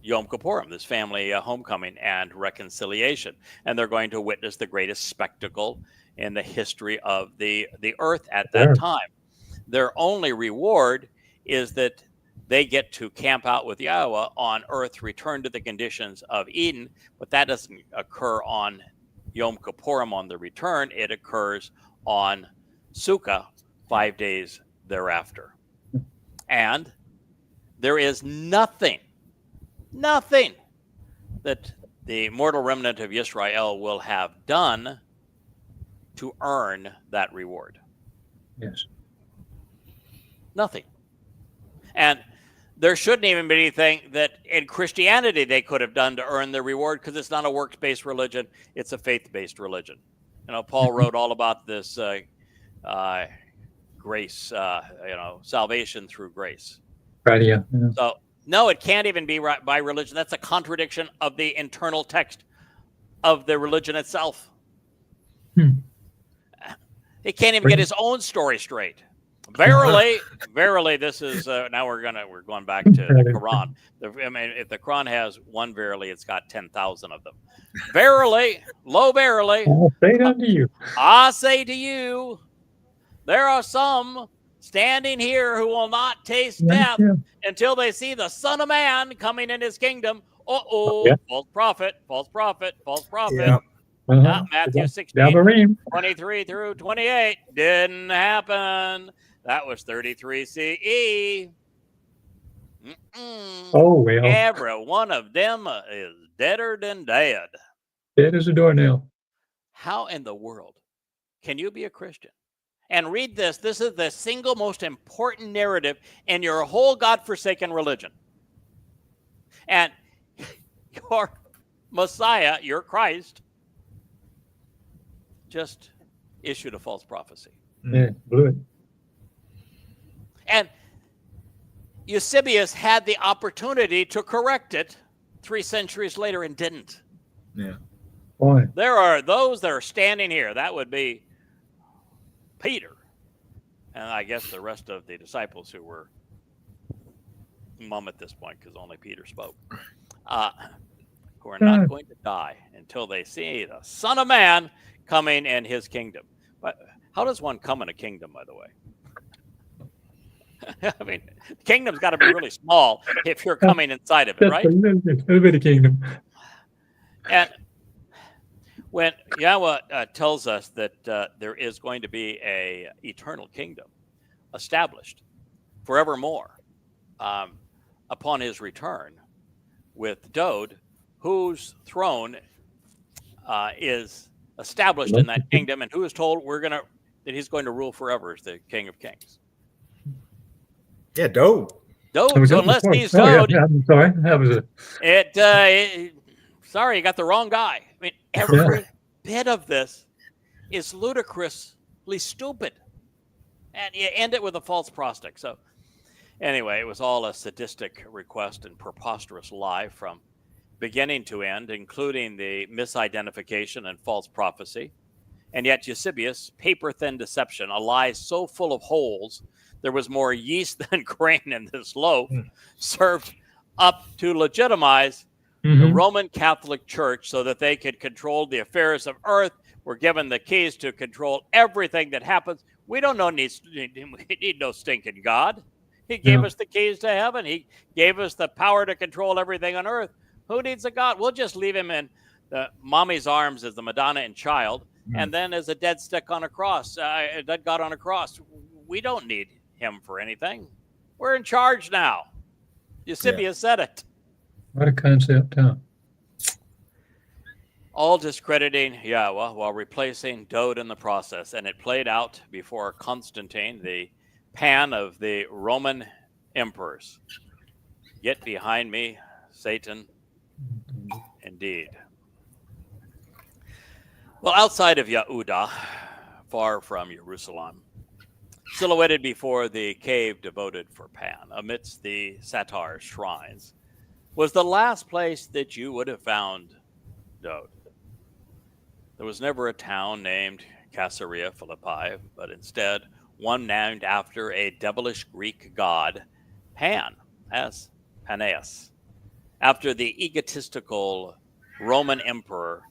Yom Kippurim, this family homecoming and reconciliation. And they're going to witness the greatest spectacle in the history of the earth at that time. Their only reward is that they get to camp out with Yahweh on earth, return to the conditions of Eden, but that doesn't occur on Yom Kippurim on the return. It occurs on Sukkah 5 days thereafter. And there is nothing that the mortal remnant of Israel will have done to earn that reward. Yes. Nothing. And there shouldn't even be anything that in Christianity they could have done to earn the reward, because it's not a works-based religion. It's a faith-based religion. Paul wrote all about this grace, salvation through grace. Right, yeah. So, no, it can't even be right by religion. That's a contradiction of the internal text of the religion itself. He can't even get his own story straight. Verily, this is now we're going back to the Quran. If the Quran has one verily, it's got 10,000 of them. Verily, verily, I'll say it unto you. I say to you, there are some standing here who will not taste death until they see the Son of Man coming in his kingdom. False prophet. Yeah. Matthew 16, 23 through 28. Didn't happen. That was 33 CE. Oh, well. Every one of them is deader than dead. Dead as a doornail. How in the world can you be a Christian and read this. This is the single most important narrative in your whole God-forsaken religion. And your Messiah, your Christ, just issued a false prophecy. Yeah, blew it. And Eusebius had the opportunity to correct it 3 centuries later and didn't. Yeah. Boy. There are those that are standing here. That would be Peter. And I guess the rest of the disciples who were mum at this point, because only Peter spoke, who are not going to die until they see the Son of Man coming in his kingdom. But how does one come in a kingdom, by the way? I mean, the kingdom's got to be really small if you're coming inside of it, right? A little bit of kingdom. And when Yahweh tells us that there is going to be a eternal kingdom established forevermore upon his return with Dode, whose throne is established in that kingdom, and who is told that he's going to rule forever as the King of Kings. Yeah, Dode. Dode. So unless he's Dode, I'm sorry, that was sorry, you got the wrong guy. I mean, every bit of this is ludicrously stupid, and you end it with a false prospect. So, anyway, it was all a sadistic request and preposterous lie from beginning to end, including the misidentification and false prophecy. And yet Eusebius, paper-thin deception, a lie so full of holes, there was more yeast than grain in this loaf, served up to legitimize the Roman Catholic Church so that they could control the affairs of earth. We're given the keys to control everything that happens. We don't need no stinking God. He gave us the keys to heaven. He gave us the power to control everything on earth. Who needs a God? We'll just leave him in the mommy's arms as the Madonna and child, and then as a dead stick on a cross, a dead God on a cross. We don't need him for anything. We're in charge now. Eusebius said it. What a concept, huh? All discrediting Yahweh while replacing Dode in the process. And it played out before Constantine, the Pan of the Roman emperors. Get behind me, Satan. Indeed. Well, outside of Yehuda, far from Jerusalem, silhouetted before the cave devoted for Pan, amidst the satyr shrines, was the last place that you would have found Dode. There was never a town named Caesarea Philippi, but instead one named after a devilish Greek god, Pan, as Paneas, after the egotistical Roman emperor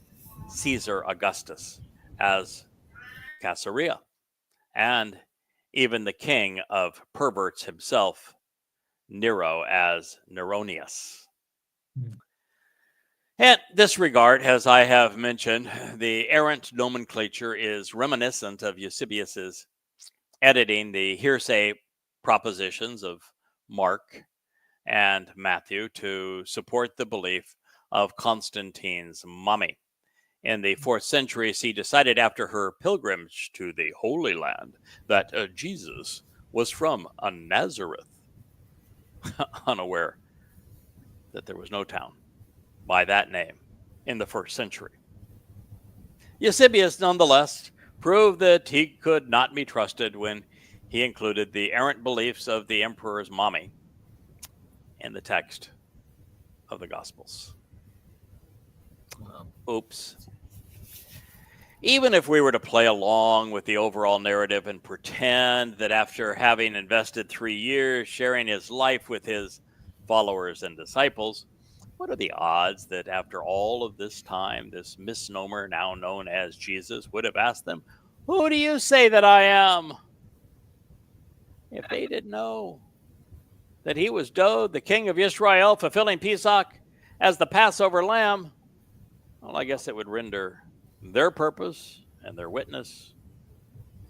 Caesar Augustus as Caesarea, and even the king of perverts himself, Nero, as Neronius. In this regard, as I have mentioned, the errant nomenclature is reminiscent of Eusebius's editing the hearsay propositions of Mark and Matthew to support the belief of Constantine's mummy. In the 4th century, she decided after her pilgrimage to the Holy Land that Jesus was from Nazareth, unaware that there was no town by that name in the 1st century. Eusebius, nonetheless, proved that he could not be trusted when he included the errant beliefs of the emperor's mommy in the text of the Gospels. Oops. Even if we were to play along with the overall narrative and pretend that after having invested 3 years sharing his life with his followers and disciples, what are the odds that after all of this time, this misnomer now known as Jesus would have asked them, "Who do you say that I am?" If they didn't know that he was Dode, the king of Israel, fulfilling Pesach as the Passover lamb, well, I guess it would render their purpose and their witness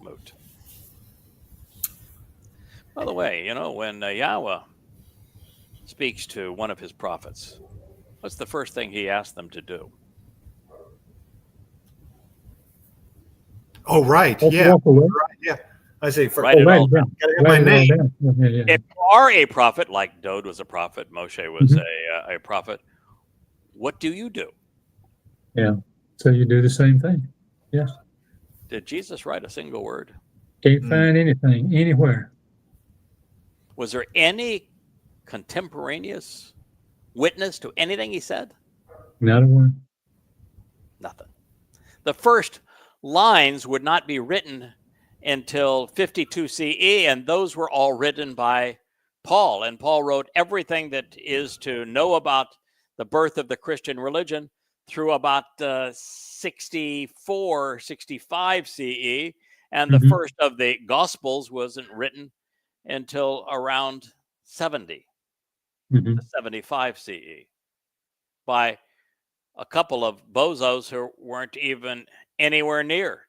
moot. By the way, when Yahweh speaks to one of his prophets, what's the first thing he asks them to do? Oh, right. Walk Yeah. away. Right. Yeah. I say, for, Write it all down. gotta have my name. Yeah. If you are a prophet, like Dode was a prophet, Moshe was a prophet, what do you do? Yeah. So you do the same thing. Yes. Did Jesus write a single word? Can't find anything anywhere. Was there any contemporaneous witness to anything he said? Not a one. Nothing. The first lines would not be written until 52 CE, and those were all written by Paul. And Paul wrote everything that is to know about the birth of the Christian religion through about 64, 65 CE. And the first of the Gospels wasn't written until around 70 to 75 CE by a couple of bozos who weren't even anywhere near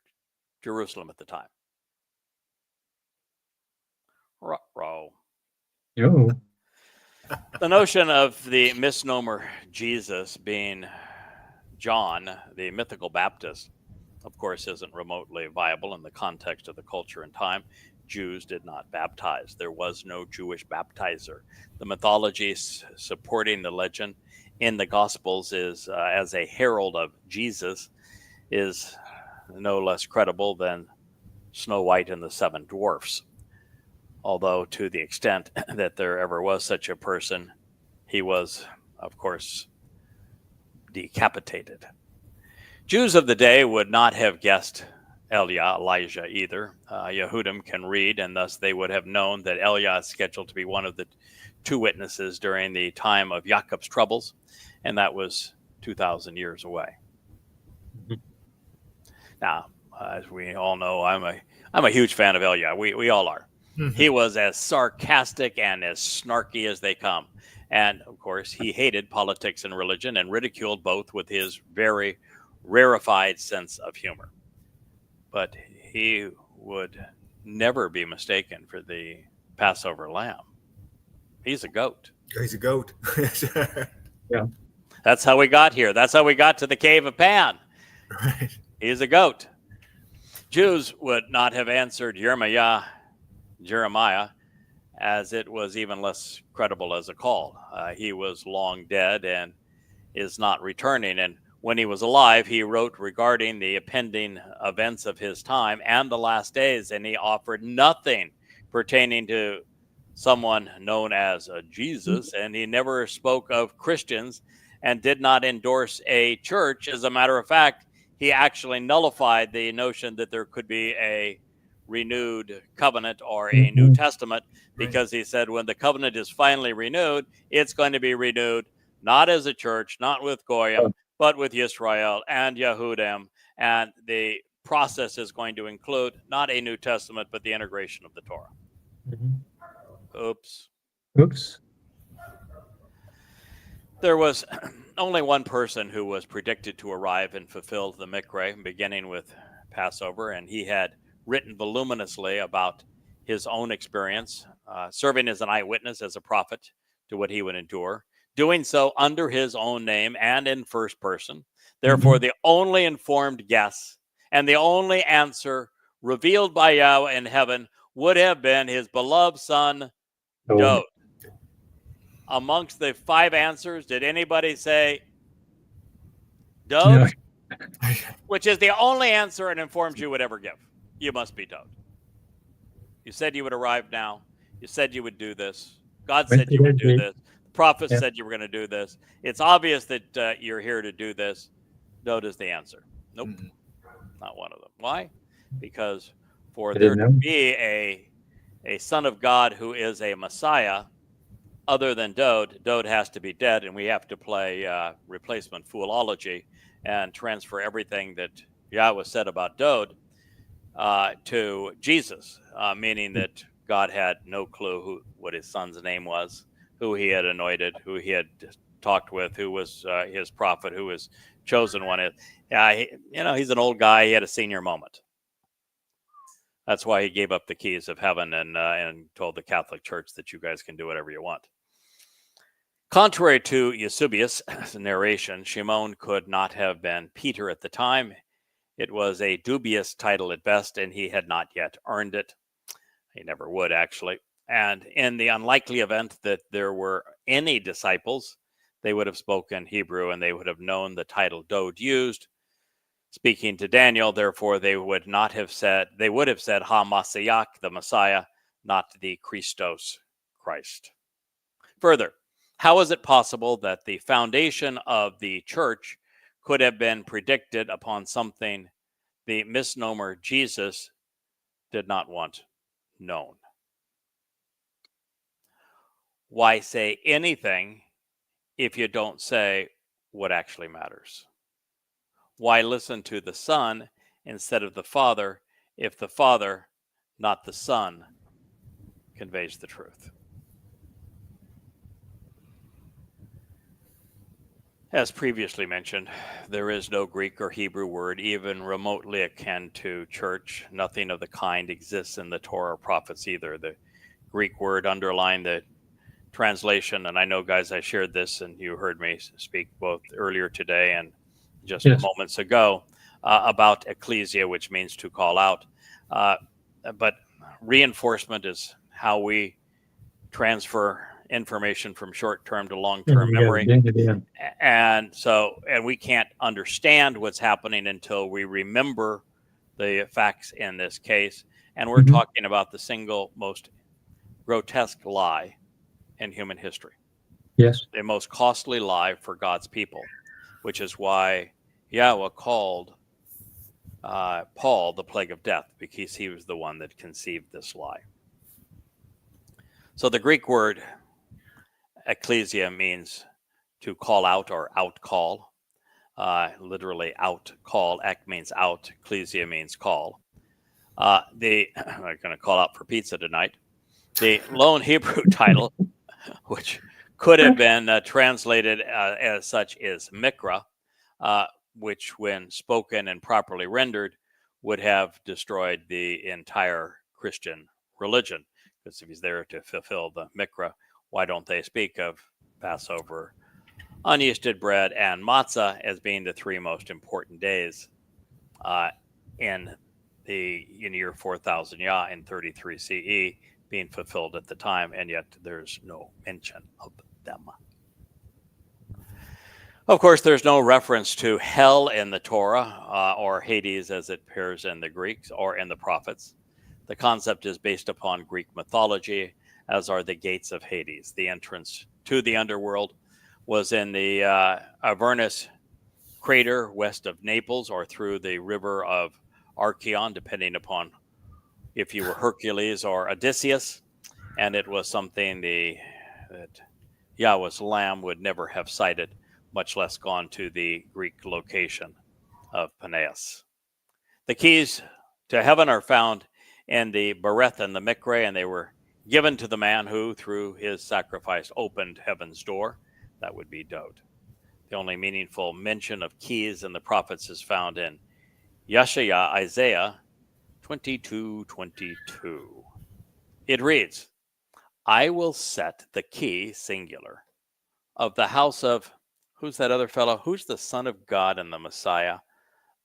Jerusalem at the time. Ruh-roh. Yo. The notion of the misnomer Jesus being John, the mythical Baptist, of course, isn't remotely viable in the context of the culture and time. Jews did not baptize. There was no Jewish baptizer. The mythology supporting the legend in the Gospels is as a herald of Jesus is no less credible than Snow White and the Seven Dwarfs. Although to the extent that there ever was such a person, he was, of course, decapitated. Jews of the day would not have guessed Elijah either. Yehudim can read, and thus they would have known that Elijah is scheduled to be one of the two witnesses during the time of Jacob's troubles, and that was 2,000 years away. Now, as we all know, I'm a huge fan of Elijah. We all are. He was as sarcastic and as snarky as they come. And, of course, he hated politics and religion and ridiculed both with his very rarefied sense of humor. But he would never be mistaken for the Passover lamb. He's a goat. He's a goat. Yeah. That's how we got here. That's how we got to the cave of Pan. Right. He's a goat. Jews would not have answered Jeremiah, as it was even less credible as a call. He was long dead and is not returning. And when he was alive, he wrote regarding the impending events of his time and the last days, and he offered nothing pertaining to someone known as Jesus, and he never spoke of Christians and did not endorse a church. As a matter of fact, he actually nullified the notion that there could be a renewed covenant or a New Testament, because he said when the covenant is finally renewed, it's going to be renewed not as a church, not with Goyim, but with Yisrael and Yehudim, and the process is going to include not a New Testament, but the integration of the Torah. Oops. There was only one person who was predicted to arrive and fulfill the Mikra, beginning with Passover, and he had written voluminously about his own experience, serving as an eyewitness, as a prophet to what he would endure, doing so under his own name and in first person. Therefore, the only informed guess and the only answer revealed by Yahweh in heaven would have been his beloved son, Dode. Amongst the 5 answers, did anybody say Dode? Yeah. Which is the only answer an informed Jew would ever give. You must be Dode. You said you would arrive now. You said you would do this. God said you would do this. The prophets said you were going to do this. It's obvious that you're here to do this. Dode is the answer. Nope. Not one of them. Why? Because for there to be a son of God who is a Messiah, other than Dode has to be dead, and we have to play replacement foolology and transfer everything that Yahweh said about Dode to Jesus, meaning that God had no clue what his son's name was, who he had anointed, who he had talked with, who was his prophet, who his chosen one is. He's an old guy. He had a senior moment. That's why he gave up the keys of heaven and told the Catholic Church that you guys can do whatever you want. Contrary to Eusebius' narration, Shimon could not have been Peter at the time. It was a dubious title at best, and he had not yet earned it. He never would, actually. And in the unlikely event that there were any disciples, they would have spoken Hebrew and they would have known the title Dode used. Speaking to Daniel, therefore, they would have said Ha-Mashiach, the Messiah, not the Christos, Christ. Further, how is it possible that the foundation of the church could have been predicted upon something the misnomer Jesus did not want known? Why say anything if you don't say what actually matters? Why listen to the Son instead of the Father if the Father, not the Son, conveys the truth? As previously mentioned, there is no Greek or Hebrew word even remotely akin to church. Nothing of the kind exists in the Torah or prophets either. The Greek word underlying the translation, and I know, guys, I shared this and you heard me speak both earlier today and just moments ago about ecclesia, which means to call out. But reinforcement is how we transfer information from short-term to long-term memory. And we can't understand what's happening until we remember the facts in this case. And we're talking about the single most grotesque lie in human history. Yes. The most costly lie for God's people, which is why Yahweh called Paul the plague of death, because he was the one that conceived this lie. So the Greek word ecclesia means to call out or outcall, literally outcall. Ek means out, ecclesia means call. I'm going to call out for pizza tonight. The lone Hebrew title, which could have been translated as such, is Mikra, which, when spoken and properly rendered, would have destroyed the entire Christian religion. Because if he's there to fulfill the Mikra, why don't they speak of Passover, unyeasted bread, and matzah as being the three most important days in the year 4000 Yah in 33 CE being fulfilled at the time, and yet there's no mention of them. Of course, there's no reference to hell in the Torah or Hades as it appears in the Greeks or in the prophets. The concept is based upon Greek mythology, as are the gates of Hades. The entrance to the underworld was in the Avernus crater west of Naples, or through the river of Archeon, depending upon if you were Hercules or Odysseus. And it was something that Yahweh's Lamb would never have sighted, much less gone to the Greek location of Peneus. The keys to heaven are found in the Bereth and the Mikre, and they were given to the man who, through his sacrifice, opened heaven's door. That would be Dode. The only meaningful mention of keys in the prophets is found in Yeshaya, Isaiah 22:22. It reads, I will set the key, singular, of the house of, who's that other fellow? Who's the Son of God and the Messiah?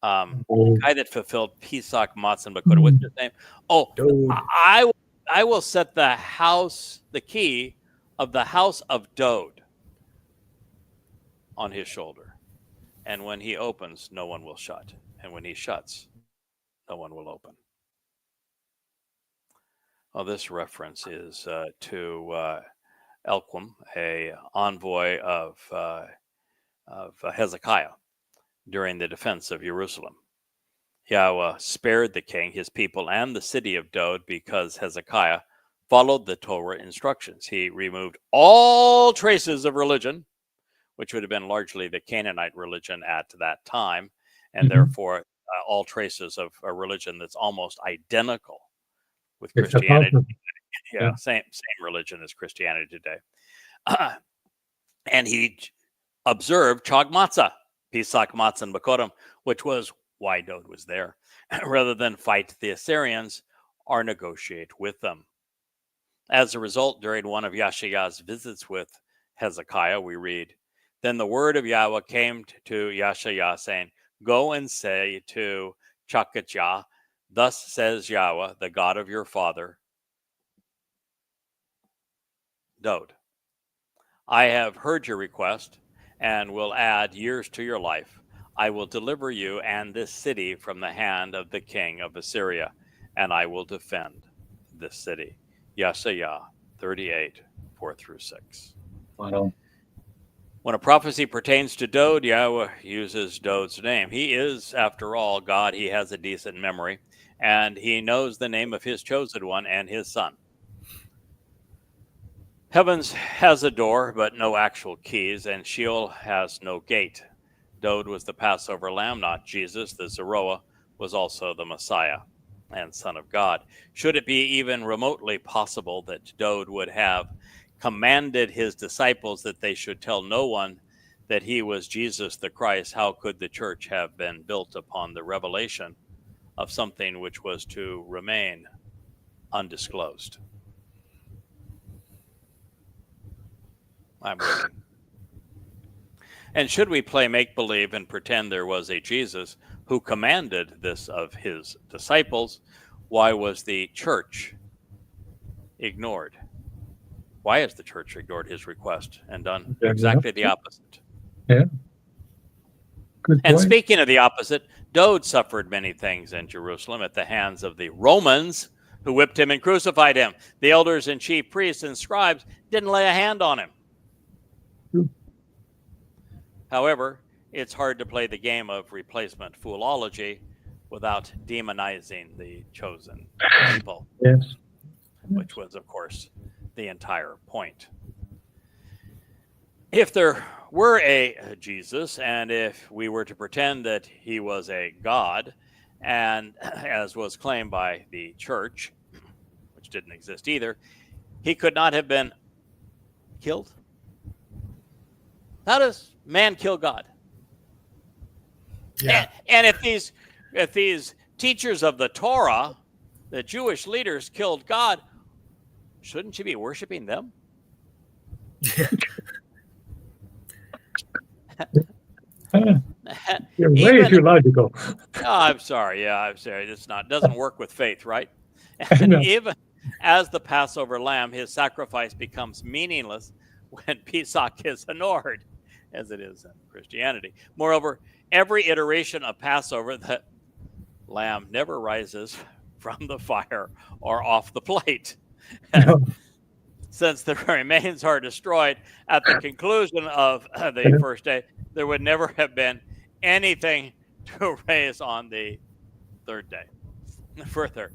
The guy that fulfilled Pesach, Matzah, Bakuda. What's his name? Oh, I will set the key of the house of Dode on his shoulder. And when he opens, no one will shut. And when he shuts, no one will open. Well, this reference is to Elquim, a envoy of Hezekiah during the defense of Jerusalem. Yahweh spared the king, his people, and the city of Dode because Hezekiah followed the Torah instructions. He removed all traces of religion, which would have been largely the Canaanite religion at that time, and therefore all traces of a religion that's almost identical with Christianity. Same religion as Christianity today. And he observed Chag Matzah, Pesach, Matzah, and Bakodim, which was why Dode was there, rather than fight the Assyrians or negotiate with them. As a result, during one of Yeshaya's visits with Hezekiah, we read, then the word of Yahweh came to Yeshaya, saying, go and say to Chakatjah, thus says Yahweh, the God of your father, Dode, I have heard your request and will add years to your life. I will deliver you and this city from the hand of the king of Assyria, and I will defend this city. Yesayah 38, 4 through 6. Wow. When a prophecy pertains to Dode, Yahweh uses Dode's name. He is, after all, God. He has a decent memory, and he knows the name of his chosen one and his son. Heavens has a door, but no actual keys, and Sheol has no gate. Dode was the Passover lamb, not Jesus. The Zeroah was also the Messiah and Son of God. Should it be even remotely possible that Dode would have commanded his disciples that they should tell no one that he was Jesus the Christ, how could the church have been built upon the revelation of something which was to remain undisclosed? I'm waiting. And should we play make-believe and pretend there was a Jesus who commanded this of his disciples, why was the church ignored? Why has the church ignored his request and done exactly the opposite? Yeah. Good And point. speaking of the opposite, Dode suffered many things in Jerusalem at the hands of the Romans who whipped him and crucified him. The elders and chief priests and scribes didn't lay a hand on him. However, it's hard to play the game of replacement foolology without demonizing the chosen people, Yes. which was, of course, the entire point. If there were a Jesus, and if we were to pretend that he was a God, and as was claimed by the church, which didn't exist either, he could not have been killed. How does man kill God? Yeah. And if these teachers of the Torah, the Jewish leaders, killed God, shouldn't you be worshiping them? You're way too logical. Oh, I'm sorry. Yeah, I'm sorry. It's not doesn't work with faith, right? And No. even as the Passover lamb, his sacrifice becomes meaningless when Pesach is ignored, as it is in Christianity. Moreover, every iteration of Passover, the lamb never rises from the fire or off the plate. No. Since the remains are destroyed at the conclusion of the first day, there would never have been anything to raise on the third day. Further,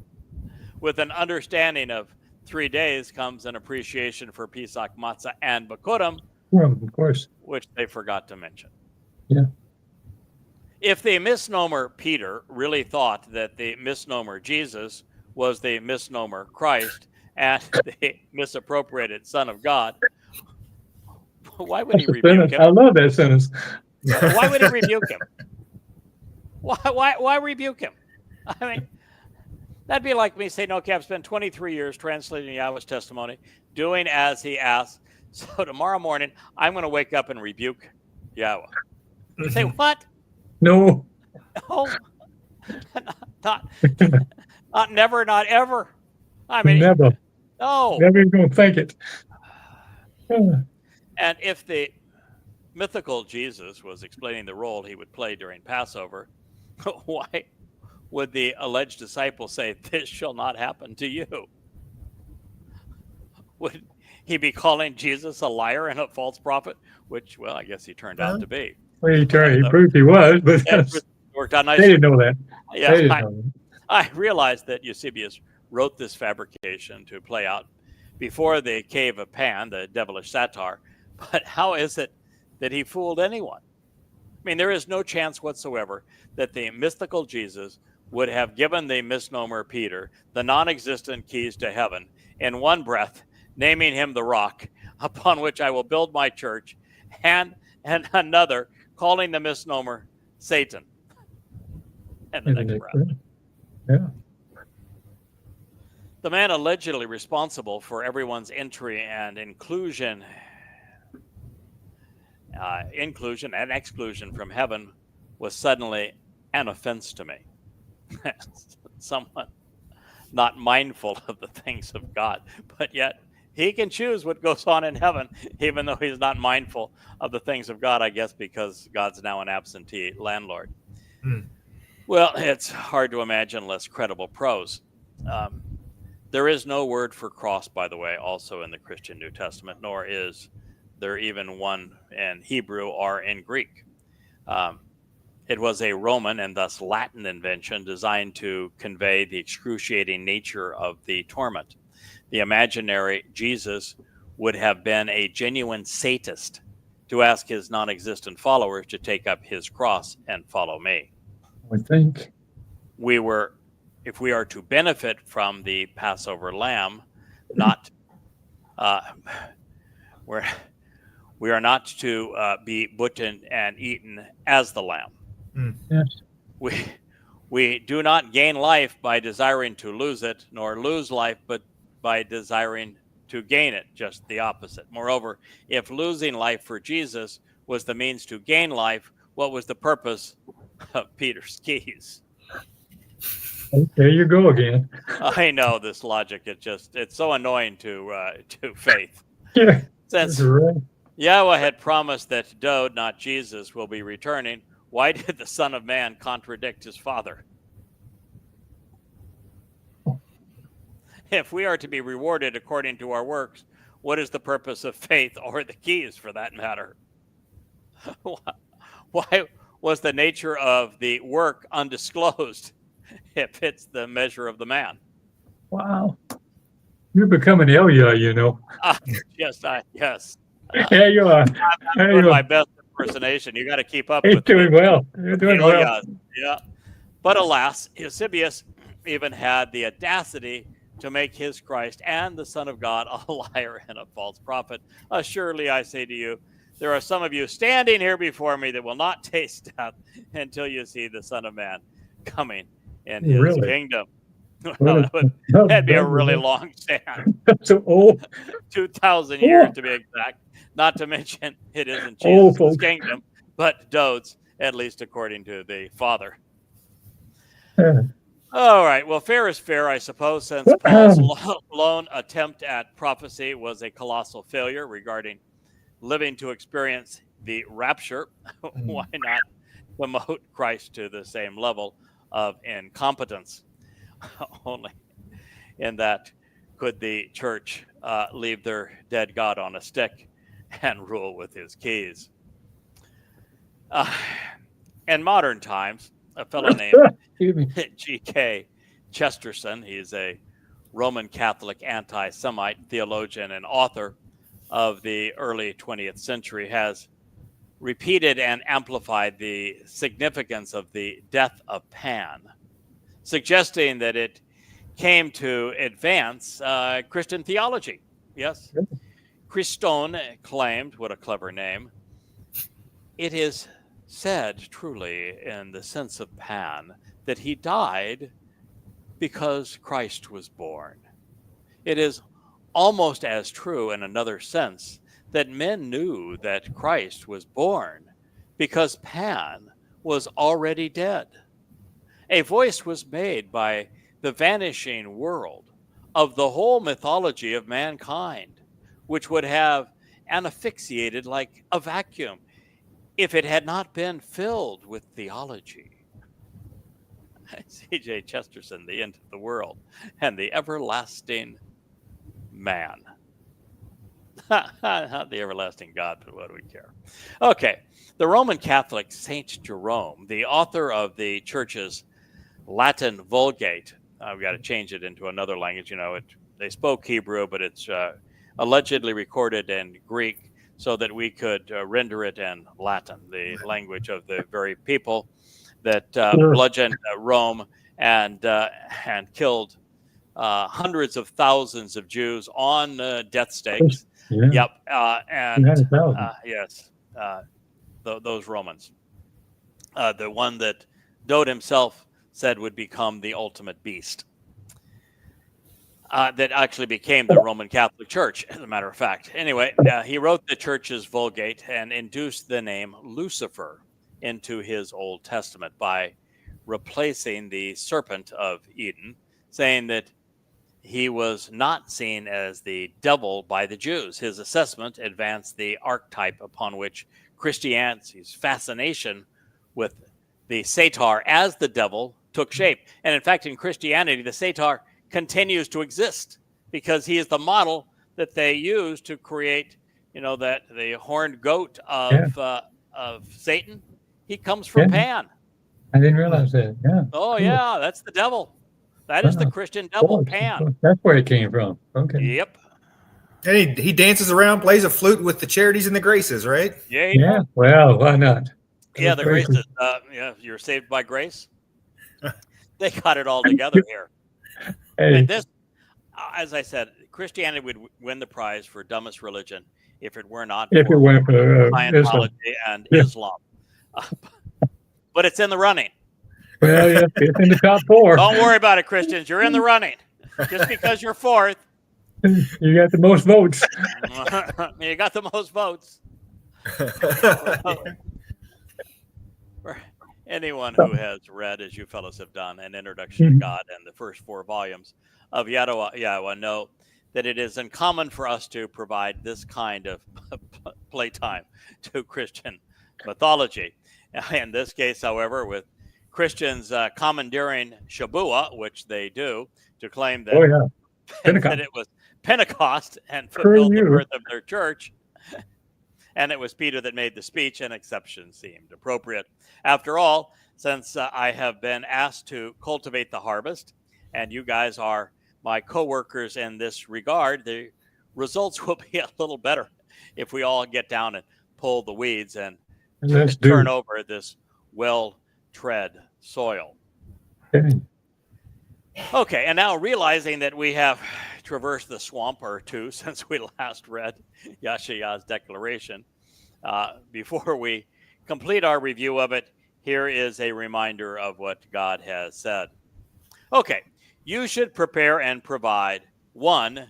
with an understanding of 3 days comes an appreciation for Pesach, Matzah, and Bikurim, Well, of course. which they forgot to mention. Yeah. If the misnomer Peter really thought that the misnomer Jesus was the misnomer Christ and the misappropriated Son of God, why would he That's a rebuke sentence. him? I love that sentence. Why would he rebuke him? Why rebuke him? I mean, that'd be like me saying, okay, I've spent 23 years translating Yahweh's testimony, doing as he asked. So tomorrow morning, I'm going to wake up and rebuke Yahweh. You say, what? No. No, not never, not ever. I mean, Never. no. Never even gonna think it. And if the mythical Jesus was explaining the role he would play during Passover, why would the alleged disciple say, this shall not happen to you? Would he be calling Jesus a liar and a false prophet? Which, well, I guess he turned out to be. Well, he proved he was, but It worked out they nicely. didn't know that. They Yeah, didn't know that. I realized that Eusebius wrote this fabrication to play out before the cave of Pan, the devilish satire. But how is it that he fooled anyone? I mean, there is no chance whatsoever that the mystical Jesus would have given the misnomer Peter the non-existent keys to heaven in one breath, naming him the rock upon which I will build my church, and another calling the misnomer Satan. And the next breath. Yeah. The man allegedly responsible for everyone's entry and inclusion and exclusion from heaven was suddenly an offense to me. Someone not mindful of the things of God, but yet he can choose what goes on in heaven, even though he's not mindful of the things of God, I guess, because God's now an absentee landlord. Well, it's hard to imagine less credible prose. There is no word for cross, by the way, also in the Christian New Testament, nor is there even one in Hebrew or in Greek. It was a Roman and thus Latin invention designed to convey the excruciating nature of the torment. The imaginary Jesus would have been a genuine sadist to ask his non-existent followers to take up his cross and follow me. I think if we are to benefit from the Passover lamb, not we are not to be butchered and eaten as the lamb. Yes. We do not gain life by desiring to lose it, nor lose life but by desiring to gain it, just the opposite. Moreover, if losing life for Jesus was the means to gain life, what was the purpose of Peter's keys? There you go again. I know this logic. It's so annoying to faith. Yeah. Since Right. Yahweh had promised that Dode, not Jesus, will be returning, why did the Son of Man contradict his Father? If we are to be rewarded according to our works, what is the purpose of faith, or the keys for that matter? Why was the nature of the work undisclosed if it's the measure of the man? Wow. You're becoming Elia, you know. Yes. Yeah, you are. I'm doing my best impersonation. You got to keep up You're with doing me. well. You're doing well. Yeah. But alas, Eusebius even had the audacity to make his Christ and the Son of God a liar and a false prophet. Surely I say to you, there are some of you standing here before me that will not taste death until you see the Son of Man coming in his kingdom. That'd be a really long stand. So old. 2,000 years to be exact. Not to mention it isn't Jesus' kingdom, but Dode's, at least according to the Father. Yeah. All right. Well, fair is fair, I suppose, since Paul's lone attempt at prophecy was a colossal failure regarding living to experience the rapture. Why not promote Christ to the same level of incompetence? Only in that could the church leave their dead God on a stick and rule with his keys. In modern times, a fellow named G.K. Chesterton, he's a Roman Catholic anti-Semite theologian and author of the early 20th century, has repeated and amplified the significance of the death of Pan, suggesting that it came to advance Christian theology. Yes. Christone claimed, what a clever name, it is said truly in the sense of Pan that he died because Christ was born. It is almost as true in another sense that men knew that Christ was born because Pan was already dead. A voice was made by the vanishing world of the whole mythology of mankind, which would have asphyxiated like a vacuum if it had not been filled with theology. C.J. Chesterton, the end of the world, and the everlasting man. Not the everlasting God, but what do we care? Okay, the Roman Catholic Saint Jerome, the author of the church's Latin Vulgate, we've got to change it into another language. You know, they spoke Hebrew, but it's allegedly recorded in Greek so that we could render it in Latin, the language of the very people that bludgeoned Rome and killed hundreds of thousands of Jews on death stakes. Yeah. Yep. Yes. Those Romans. The one that Dode himself said would become the ultimate beast. That actually became the Roman Catholic Church, as a matter of fact. Anyway, he wrote the church's Vulgate and induced the name Lucifer into his Old Testament by replacing the serpent of Eden, saying that he was not seen as the devil by the Jews. His assessment advanced the archetype upon which Christianity's fascination with the satyr as the devil took shape. And in fact, in Christianity, the satyr continues to exist because he is the model that they use to create, that the horned goat of Satan. He comes from Pan. I didn't realize that. Yeah. Oh, cool. yeah, that's the devil. That is the Christian devil, Pan. That's where it came from. Okay. Yep. And he dances around, plays a flute with the Charities and the Graces, right? Yeah. Well, why not? Yeah, the Graces. You're saved by grace. They got it all together here. Hey. And this, as I said, Christianity would win the prize for dumbest religion if it were not if for it went for Scientology and Islam. But it's in the running. Well, yeah, it's in the top 4. Don't worry about it, Christians. You're in the running. Just because you're 4th. You got the most votes. You got the most votes. For anyone who has read, as you fellows have done, An Introduction to God and the first 4 volumes of Yahweh know that it is uncommon for us to provide this kind of playtime to Christian mythology. In this case, however, with Christians commandeering Shabbat, which they do, to claim that, that it was Pentecost and fulfilled the birth of their church, and it was Peter that made the speech, an exception seemed appropriate. After all, since I have been asked to cultivate the harvest, and you guys are my co-workers in this regard, the results will be a little better if we all get down and pull the weeds and turn over this well-tread soil. Okay, and now realizing that we have traversed the swamp or two since we last read Yeshaya's declaration, before we complete our review of it, here is a reminder of what God has said. Okay, you should prepare and provide 1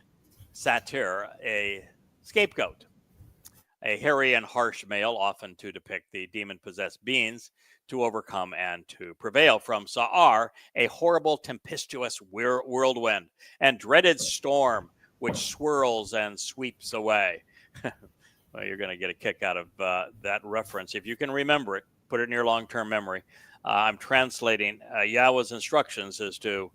satyr, a scapegoat, a hairy and harsh male, often to depict the demon-possessed beings to overcome and to prevail. From Sa'ar, a horrible tempestuous whirlwind and dreaded storm which swirls and sweeps away. Well, you're going to get a kick out of that reference. If you can remember it, put it in your long-term memory. I'm translating Yahweh's instructions as to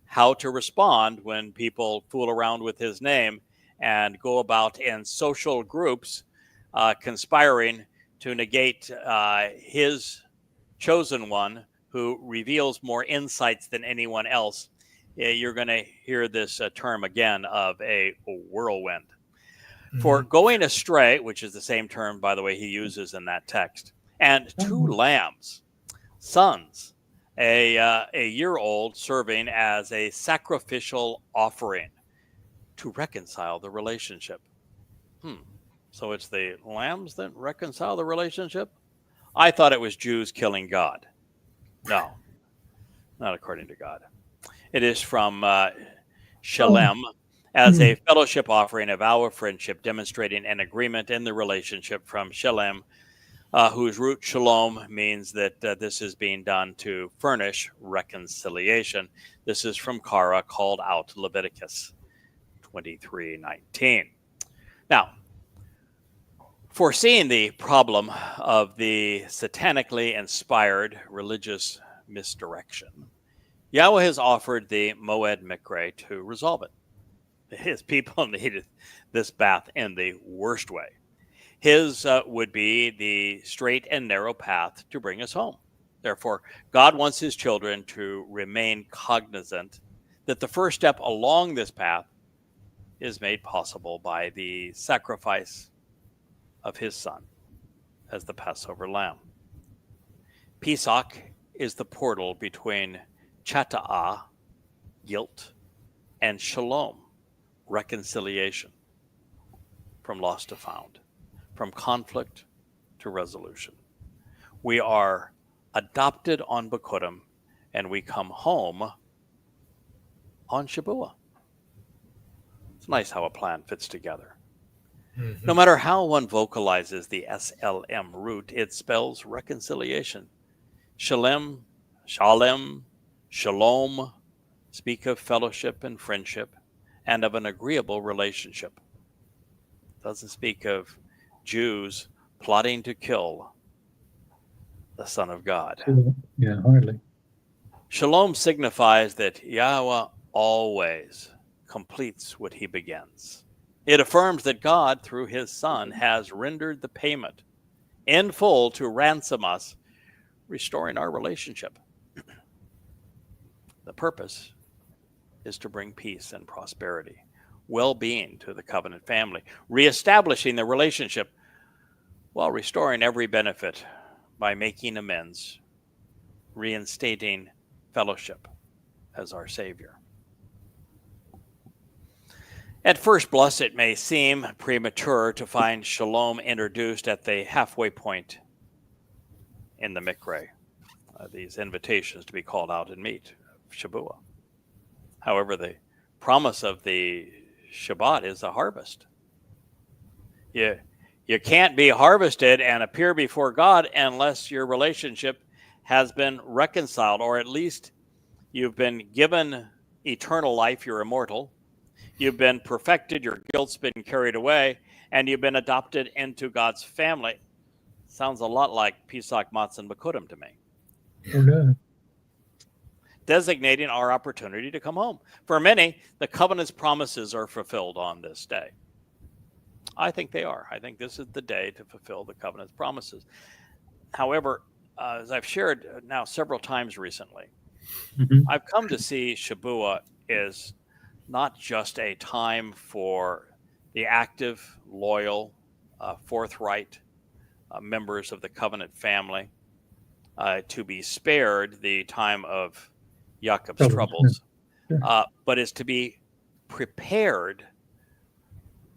how to respond when people fool around with his name and go about in social groups conspiring to negate his chosen one, who reveals more insights than anyone else. You're going to hear this term again of a whirlwind. Mm-hmm. For going astray, which is the same term, by the way, he uses in that text, and 2 lambs, sons, a year-old, serving as a sacrificial offering to reconcile the relationship. So it's the lambs that reconcile the relationship? I thought it was Jews killing God. No, not according to God. It is from Shalem as a fellowship offering, a vow of friendship, demonstrating an agreement in the relationship from Shalem, whose root shalom means that this is being done to furnish reconciliation. This is from Kara, called out Leviticus 23:19. Now, foreseeing the problem of the satanically inspired religious misdirection, Yahweh has offered the Moed Mikre to resolve it. His people needed this bath in the worst way. His would be the straight and narrow path to bring us home. Therefore, God wants his children to remain cognizant that the first step along this path is made possible by the sacrifice of his son as the Passover lamb. Pesach is the portal between chata'ah, guilt, and shalom, reconciliation, from lost to found, from conflict to resolution. We are adopted on Bikurim, and we come home on Shabuah. It's nice how a plan fits together. No matter how one vocalizes the SLM root, it spells reconciliation. Shalem, shalom, speak of fellowship and friendship and of an agreeable relationship. It doesn't speak of Jews plotting to kill the Son of God. Yeah, hardly. Shalom signifies that Yahweh always completes what he begins. It affirms that God, through his Son, has rendered the payment in full to ransom us, restoring our relationship. The purpose is to bring peace and prosperity, well-being to the covenant family, reestablishing the relationship while restoring every benefit by making amends, reinstating fellowship as our Savior. At first blush, it may seem premature to find shalom introduced at the halfway point in the Mikra, these invitations to be called out and meet, Shabuah. However, the promise of the Shabbat is a harvest. You can't be harvested and appear before God unless your relationship has been reconciled, or at least you've been given eternal life, you're immortal. You've been perfected, your guilt's been carried away, and you've been adopted into God's family. Sounds a lot like Pesach Matzah Bekudim to me. Okay. Designating our opportunity to come home. For many, the covenant's promises are fulfilled on this day. I think they are. I think this is the day to fulfill the covenant's promises. However, as I've shared now several times recently, I've come to see Shabuah is not just a time for the active, loyal, forthright members of the covenant family to be spared the time of Jacob's troubles, but is to be prepared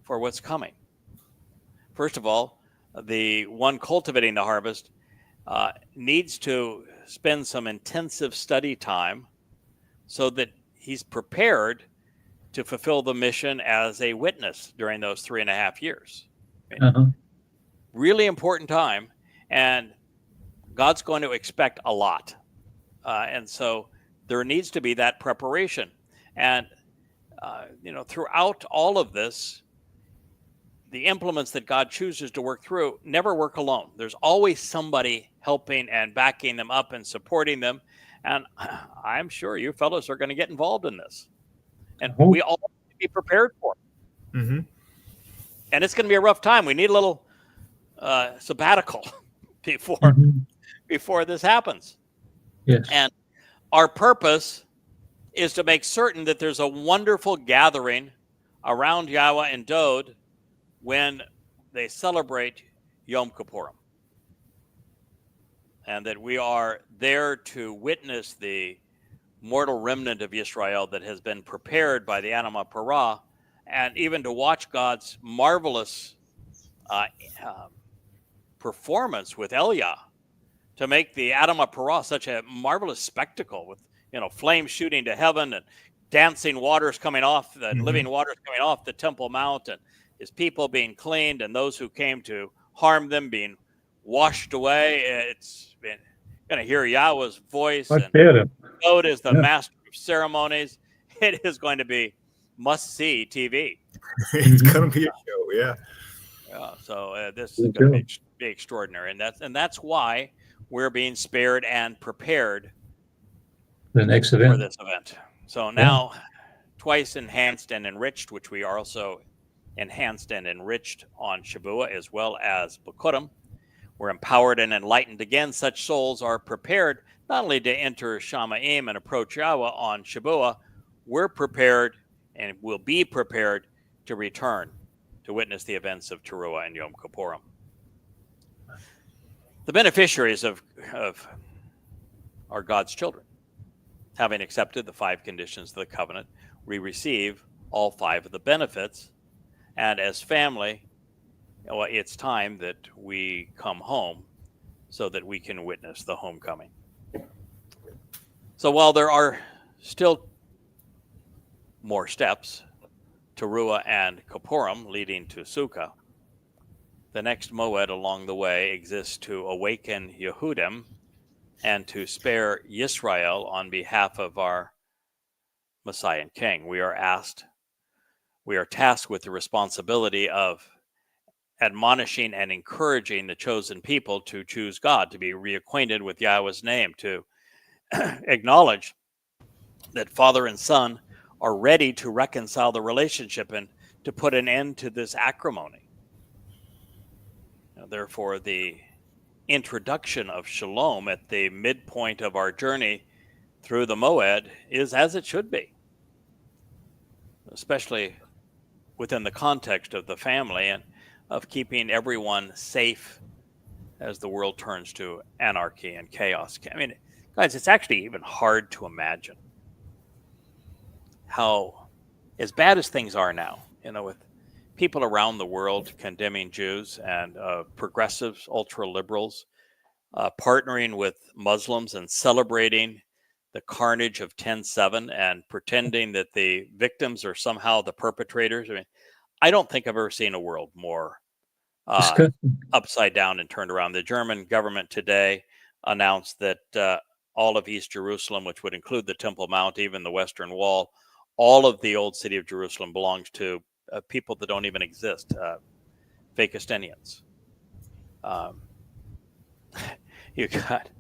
for what's coming. First of all, the one cultivating the harvest needs to spend some intensive study time so that he's prepared to fulfill the mission as a witness during those 3.5 years. Really important time, and God's going to expect a lot. And so there needs to be that preparation. And, throughout all of this, the implements that God chooses to work through never work alone. There's always somebody helping and backing them up and supporting them. And I'm sure you fellows are going to get involved in this. And we all need to be prepared for it. Mm-hmm. And it's going to be a rough time. We need a little sabbatical before this happens. Yes. And our purpose is to make certain that there's a wonderful gathering around Yahweh and Dode when they celebrate Yom Kippurim. And that we are there to witness the mortal remnant of Israel that has been prepared by the Anima Parah, and even to watch God's marvelous performance with Elia to make the Anima Parah such a marvelous spectacle with, flames shooting to heaven and dancing waters coming off, the living waters coming off the Temple Mount, and his people being cleaned and those who came to harm them being washed away. It's been going to hear Yahweh's voice. And Dode is the master of ceremonies. It is going to be must-see TV. It's going to be a show, yeah. So this is going to be extraordinary, and that's why we're being spared and prepared the next event for this event. So now, twice enhanced and enriched, which we are also enhanced and enriched on Shabuah as well as Bekurim. We're empowered and enlightened again. Such souls are prepared not only to enter Shamaim and approach Yahweh on Shabuah, we're prepared and will be prepared to return to witness the events of Teruah and Yom Kippurim. The beneficiaries of are God's children. Having accepted the 5 conditions of the covenant, we receive all 5 of the benefits. And as family, it's time that we come home so that we can witness the homecoming. So while there are still more steps, Teruah and Kippurim leading to Sukkah, the next moed along the way exists to awaken Yehudim and to spare Yisrael on behalf of our Messiah and King. We are tasked with the responsibility of admonishing and encouraging the chosen people to choose God, to be reacquainted with Yahweh's name, to acknowledge that Father and Son are ready to reconcile the relationship and to put an end to this acrimony. Therefore, the introduction of shalom at the midpoint of our journey through the Moed is as it should be, especially within the context of the family and of keeping everyone safe as the world turns to anarchy and chaos. I mean, guys, it's actually even hard to imagine how, as bad as things are now, with people around the world condemning Jews and progressives, ultra liberals, partnering with Muslims and celebrating the carnage of 10/7 and pretending that the victims are somehow the perpetrators. I mean, I don't think I've ever seen a world more upside down and turned around. The German government today announced that all of East Jerusalem, which would include the Temple Mount, even the Western Wall, all of the old city of Jerusalem belongs to people that don't even exist, Fakistinians. You got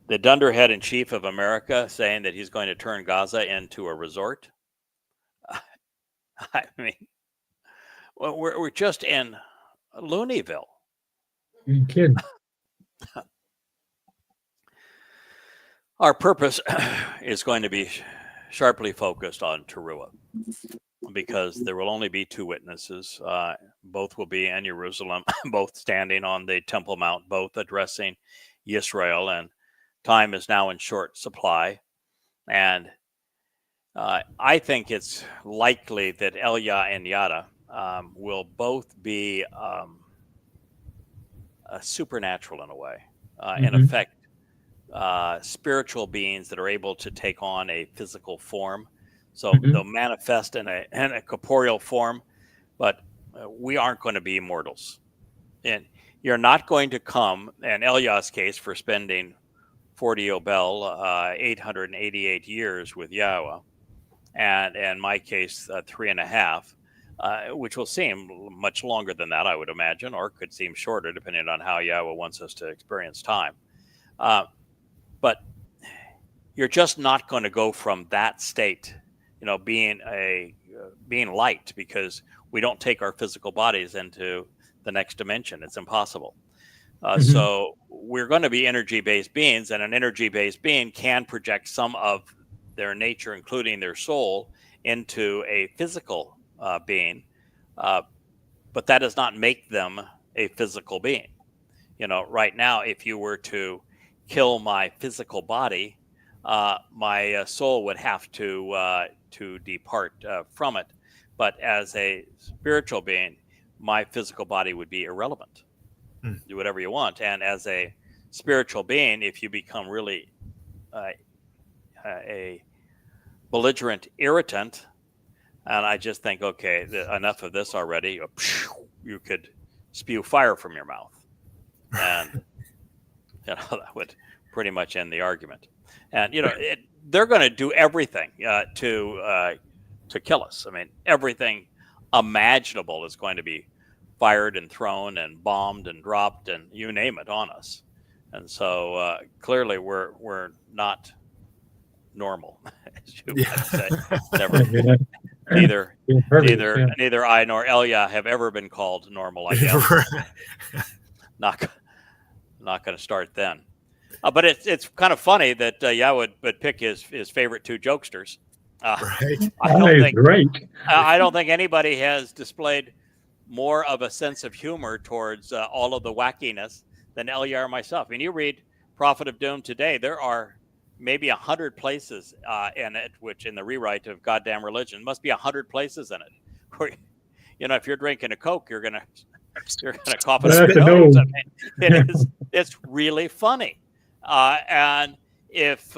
the dunderhead in chief of America saying that he's going to turn Gaza into a resort. I mean, well, we're just in Looneyville. You kidding? Our purpose is going to be sharply focused on Teruah, because there will only be two witnesses. Both will be in Jerusalem, both standing on the Temple Mount, both addressing Israel, and time is now in short supply. And I think it's likely that Elia and Yada will both be supernatural in a way, in effect, spiritual beings that are able to take on a physical form. So they'll manifest in a corporeal form, but we aren't going to be immortals. And you're not going to come, in Eliah's case, for spending 40 Yobel, 888 years with Yahweh, and in my case, 3.5, which will seem much longer than that, I would imagine, or could seem shorter, depending on how Yahweh wants us to experience time. But you're just not going to go from that state, being light, because we don't take our physical bodies into the next dimension. It's impossible. So we're going to be energy-based beings, and an energy-based being can project some of their nature, including their soul, into a physical being, but that does not make them a physical being. Right now, if you were to kill my physical body, my soul would have to depart from it. But as a spiritual being, my physical body would be irrelevant. Do whatever you want. And as a spiritual being, if you become really a belligerent irritant, and I just think, okay, enough of this already, you could spew fire from your mouth. And that would pretty much end the argument. And they're going to do everything to kill us. I mean, everything imaginable is going to be fired and thrown and bombed and dropped and you name it on us. And so clearly we're not normal, as you would say. Neither I nor Elia have ever been called normal, I guess. Not going to start then. But it's kind of funny that Yahweh would pick his favorite two jokesters. Right. I don't think anybody has displayed more of a sense of humor towards all of the wackiness than Elia or myself. I mean, you read Prophet of Doom today, there are maybe 100 places in it, which in the rewrite of Goddamn Religion must be 100 places in it. Where, if you're drinking a Coke, you're gonna cough it up your nose. I mean, it's really funny. And if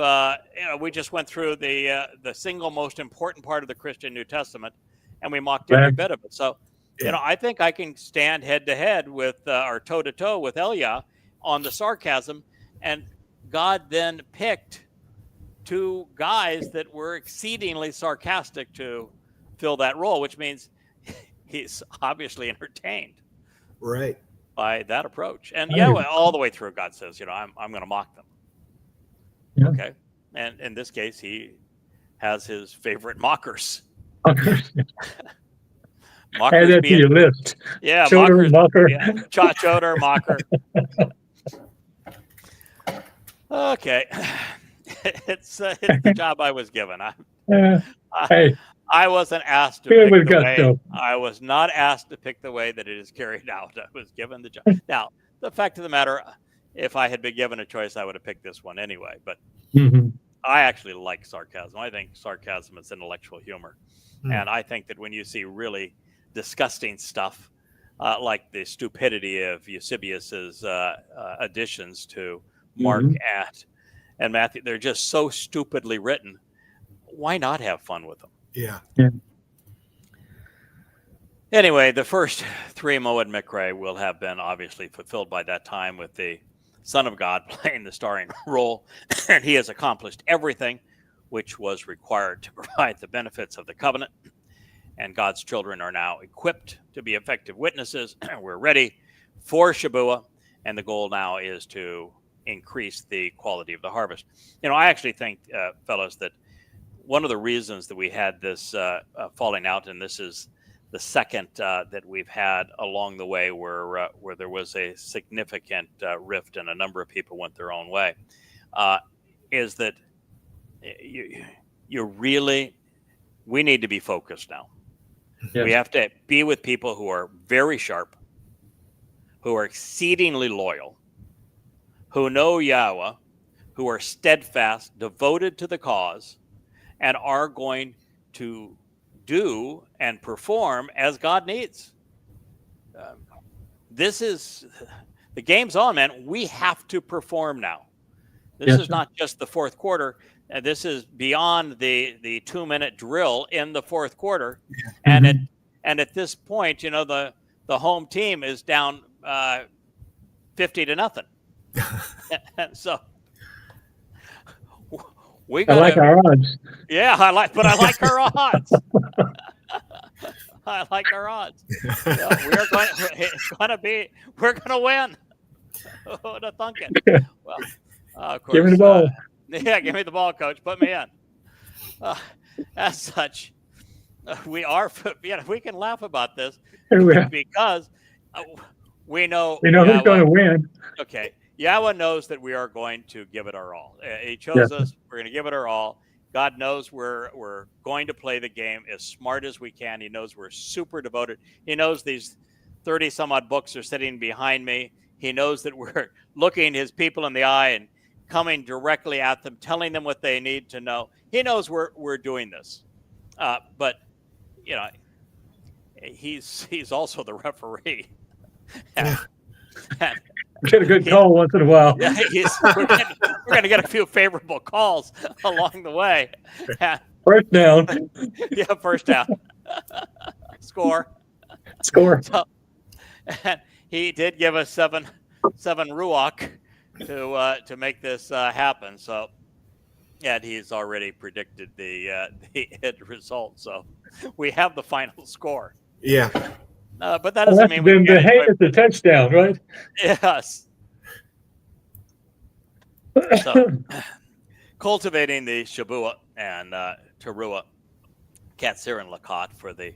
we just went through the single most important part of the Christian New Testament, and we mocked every bit of it. So, I think I can stand head to head with or toe to toe with Elia on the sarcasm. And God then picked two guys that were exceedingly sarcastic to fill that role, which means he's obviously entertained Right. by that approach. And Yahweh, all the way through, God says, I'm going to mock them. Yeah. Okay. And in this case, he has his favorite mockers. Mockers. Mockers Add that to your list. Yeah, Choder, mocker. Yeah, choder, mocker. Okay. It's the job I was given. Hey, I wasn't asked to feel pick with the way. gusto. I was not asked to pick the way that it is carried out. I was given the job. Now, the fact of the matter, if I had been given a choice, I would have picked this one anyway. But I actually like sarcasm. I think sarcasm is intellectual humor. And I think that when you see really disgusting stuff, like the stupidity of Eusebius's additions to Mark and Matthew, they're just so stupidly written. Why not have fun with them? Yeah. Anyway, the first three Moed Mikre will have been obviously fulfilled by that time with the Son of God playing the starring role. And he has accomplished everything which was required to provide the benefits of the covenant. And God's children are now equipped to be effective witnesses. We're ready for Shabbat. And the goal now is to increase the quality of the harvest. I actually think, fellows, that one of the reasons that we had this falling out, and this is the second that we've had along the way where there was a significant rift and a number of people went their own way, is that we need to be focused now. Yes. We have to be with people who are very sharp, who are exceedingly loyal, who know Yahweh, who are steadfast, devoted to the cause, and are going to do and perform as God needs. This is the game's on, man. We have to perform now. This is not just the fourth quarter. This is beyond the 2-minute drill in the fourth quarter. And at this point, the home team is down 50-0. And so I like our odds. Yeah, I like our odds. I like our odds. We're going to win. Who would have thunk it? Well, of course, give me the ball. Give me the ball, coach. Put me in. As such, we can laugh about this because we know who's going to win. Okay. Yahweh knows that we are going to give it our all. He chose us. We're going to give it our all. God knows we're going to play the game as smart as we can. He knows we're super devoted. He knows these 30 some odd books are sitting behind me. He knows that we're looking his people in the eye and coming directly at them, telling them what they need to know. He knows we're doing this. But he's also the referee. Get a good call once in a while. Yeah, we're going to get a few favorable calls along the way. First down. Yeah, first down. Score. So, and he did give us seven ruach to make this happen. So, and he's already predicted the end result. So, we have the final score. Yeah. But that doesn't mean we the hay is the touchdown, right? Yes. So, cultivating the Shabbat and Teruah, Katsir and Lakat for the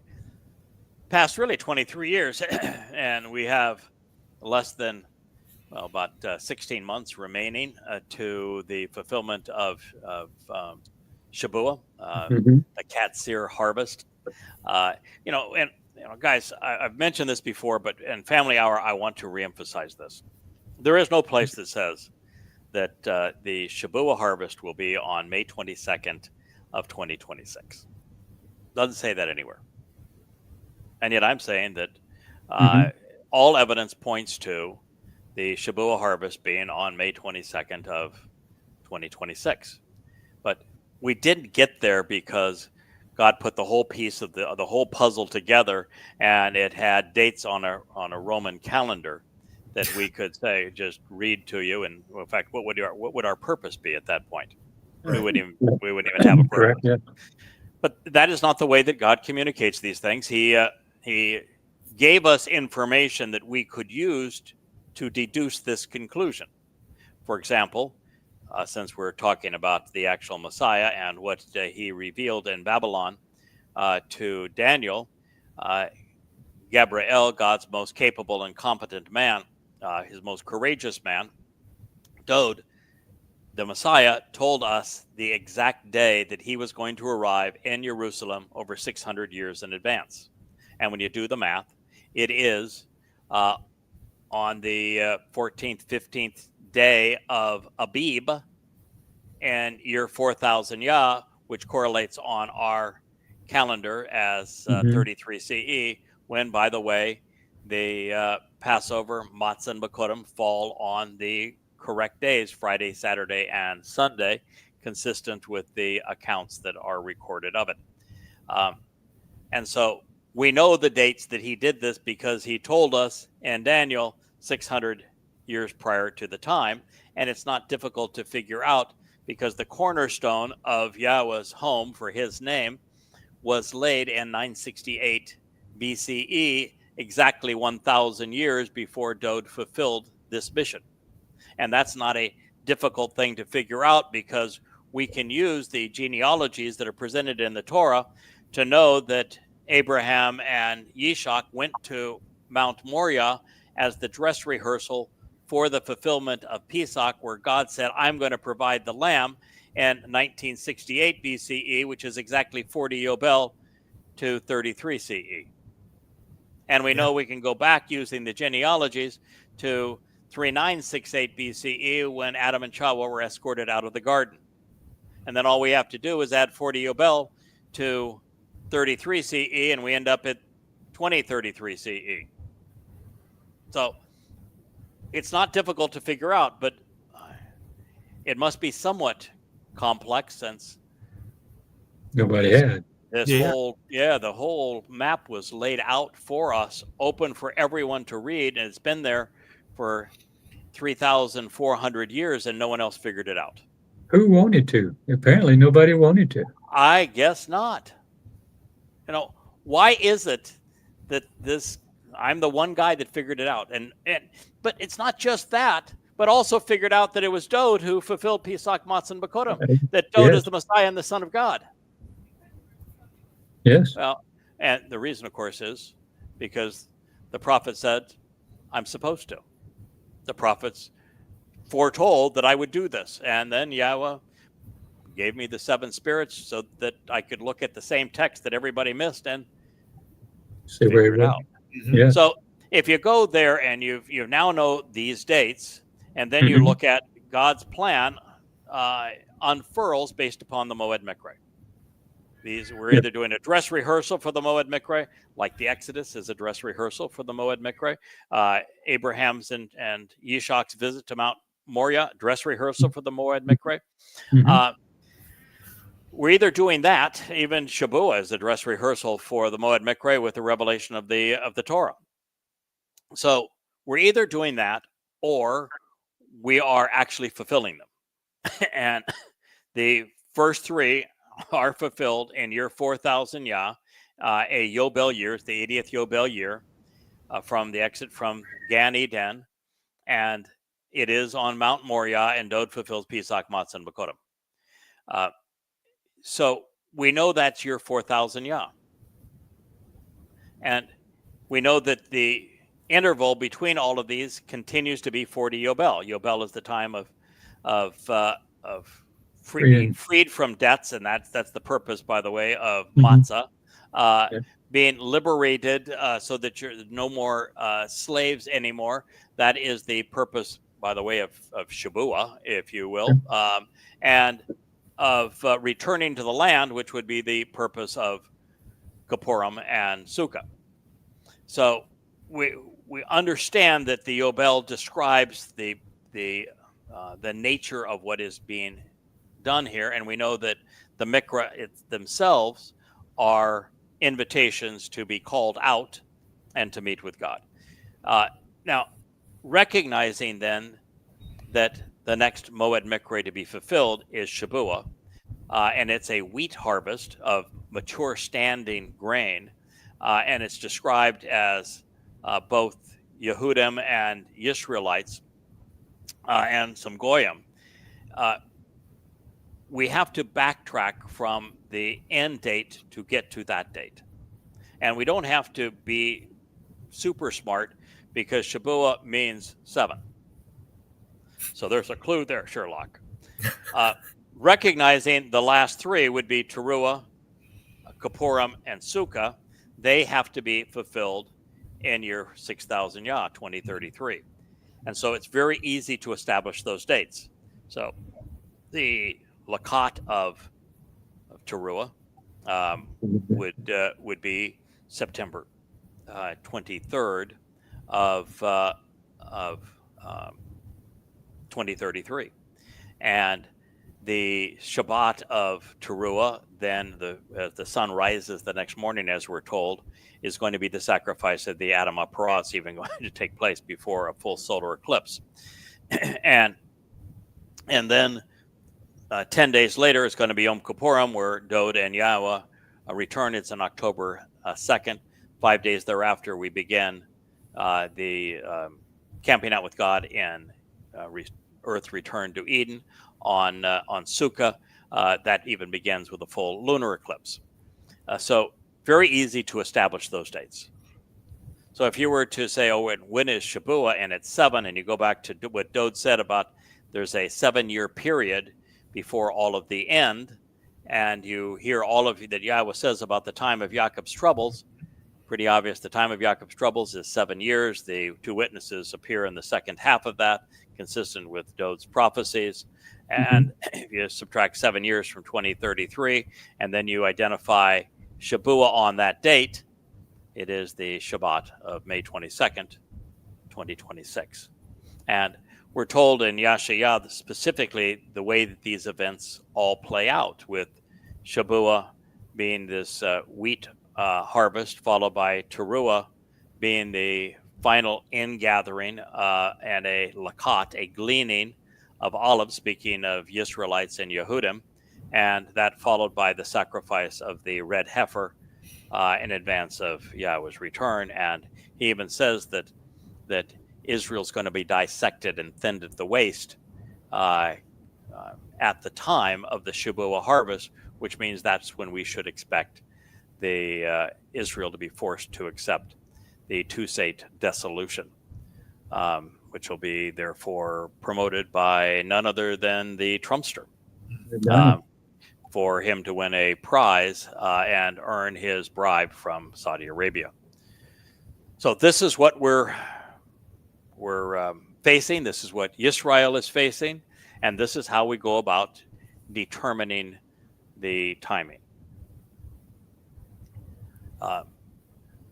past really 23 years, and we have less than about 16 months remaining to the fulfillment of Shabbat, the Katsir harvest. Guys, I've mentioned this before, but in Family Hour, I want to reemphasize this. There is no place that says that the Shabbat harvest will be on May 22nd of 2026. Doesn't say that anywhere. And yet I'm saying that all evidence points to the Shabbat harvest being on May 22nd of 2026. But we didn't get there because God put the whole piece of the whole puzzle together, and it had dates on a Roman calendar that we could say just read to you. And in fact, what would our purpose be at that point? we wouldn't even have a purpose. Correct. Yeah. But that is not the way that God communicates these things. He gave us information that we could use to deduce this conclusion. For example, since we're talking about the actual Messiah and what he revealed in Babylon to Daniel, Gabriel, God's most capable and competent man, his most courageous man, Dode, the Messiah, told us the exact day that he was going to arrive in Jerusalem over 600 years in advance. And when you do the math, it is on the 14th, 15th day of Abib and year 4000 Yah, which correlates on our calendar as 33 CE, when, by the way, the Passover, Matzah, and Bakodim fall on the correct days, Friday, Saturday, and Sunday, consistent with the accounts that are recorded of it. And so we know the dates that he did this because he told us in Daniel 600 years prior to the time, and it's not difficult to figure out because the cornerstone of Yahweh's home for his name was laid in 968 BCE, exactly 1,000 years before Dode fulfilled this mission. And that's not a difficult thing to figure out because we can use the genealogies that are presented in the Torah to know that Abraham and Yishak went to Mount Moriah as the dress rehearsal for the fulfillment of Pesach, where God said, I'm going to provide the lamb in 1968 BCE, which is exactly 40 Yobel to 33 CE. And we know we can go back using the genealogies to 3968 BCE when Adam and Chava were escorted out of the garden. And then all we have to do is add 40 Yobel to 33 CE and we end up at 2033 CE. So it's not difficult to figure out, but it must be somewhat complex since Nobody had. the whole map was laid out for us, open for everyone to read, and it's been there for 3,400 years and no one else figured it out. Who wanted to? Apparently nobody wanted to. I guess not. You know, why is it that I'm the one guy that figured it out? But it's not just that, but also figured out that it was Dode who fulfilled Pesach, Matzah, and Bakodim, that Dode is the Messiah and the Son of God. Yes. Well, and the reason, of course, is because the prophet said, I'm supposed to. The prophets foretold that I would do this. And then Yahweh gave me the 7 spirits so that I could look at the same text that everybody missed and figure it out. Yeah. So if you go there and you now know these dates, and then you look at God's plan unfurls based upon the Moed Mikre. We're either doing a dress rehearsal for the Moed Mikre, like the Exodus is a dress rehearsal for the Moed Mikre. Abraham's and Yishak's visit to Mount Moriah, dress rehearsal for the Moed Mikre. We're either doing that, even Shabbat is a dress rehearsal for the Moed Mikre with the revelation of the Torah. So we're either doing that or we are actually fulfilling them. And the first 3 are fulfilled in year 4000 Yah, a Yobel year, the 80th Yobel year from the exit from Gan Eden, and it is on Mount Moriah, and Dode fulfills Pesach, Matzah, and Bakodim. So we know that's year 4000 Yah. And we know that the interval between all of these continues to be 40 Yobel. Yobel is the time of freed from debts, and that's the purpose, by the way, of matzah, being liberated so that you're no more slaves anymore. That is the purpose, by the way, of Shabbat, if you will, and of returning to the land, which would be the purpose of Kippurim and Sukkah. So we understand that the Yobel describes the nature of what is being done here, and we know that the Mikra themselves are invitations to be called out and to meet with God. Now, recognizing then that the next Moed Mikre to be fulfilled is Shabbat, and it's a wheat harvest of mature standing grain, and it's described as both Yehudim and Israelites and some Goyim. We have to backtrack from the end date to get to that date. And we don't have to be super smart because Shabbat means 7. So there's a clue there, Sherlock. Recognizing the last 3 would be Teruah, Kippurim, and Sukkah. They have to be fulfilled in year 6000 Yah, 2033. And so it's very easy to establish those dates. So the Lakat of Teruah would be September 23rd of 2033, and the Shabbat of Teruah, then as the sun rises the next morning, as we're told, is going to be the sacrifice of the Adam HaParah. It's even going to take place before a full solar eclipse, and then 10 days later, it's going to be Yom Kippurim, where Dod and Yahweh return. It's on October 2nd. 5 days thereafter, we begin the camping out with God in Earth's return to Eden on Sukkah. That even begins with a full lunar eclipse. So very easy to establish those dates. So if you were to say, oh, when is Shabbat, and it's 7, and you go back to what Dode said about there's a 7-year period before all of the end, and you hear all of that Yahweh says about the time of Jacob's troubles, pretty obvious. The time of Jacob's troubles is 7 years. The 2 witnesses appear in the second half of that, consistent with Dode's prophecies. And if you subtract 7 years from 2033, and then you identify Shabbat on that date, it is the Shabbat of May 22nd, 2026. And we're told in Yashayah specifically the way that these events all play out, with Shabbat being this wheat harvest, followed by Teruah being the final ingathering and a lakat, a gleaning of olives, speaking of Israelites and Yehudim, and that followed by the sacrifice of the red heifer in advance of Yahweh's return. And he even says that Israel's going to be dissected and thinned at the waist at the time of the Shabbat harvest, which means that's when we should expect the Israel to be forced to accept the two-state dissolution, which will be therefore promoted by none other than the Trumpster, for him to win a prize and earn his bribe from Saudi Arabia. So this is what we're facing. This is what Israel is facing, and this is how we go about determining the timing.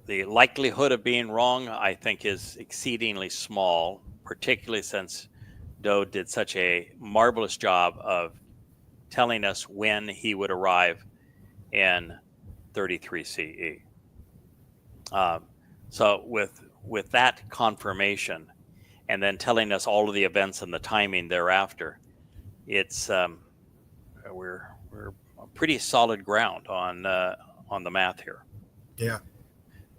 The likelihood of being wrong, I think, is exceedingly small, particularly since Dode did such a marvelous job of telling us when he would arrive in 33 CE. So with that confirmation, and then telling us all of the events and the timing thereafter, it's we're pretty solid ground on the math here. Yeah.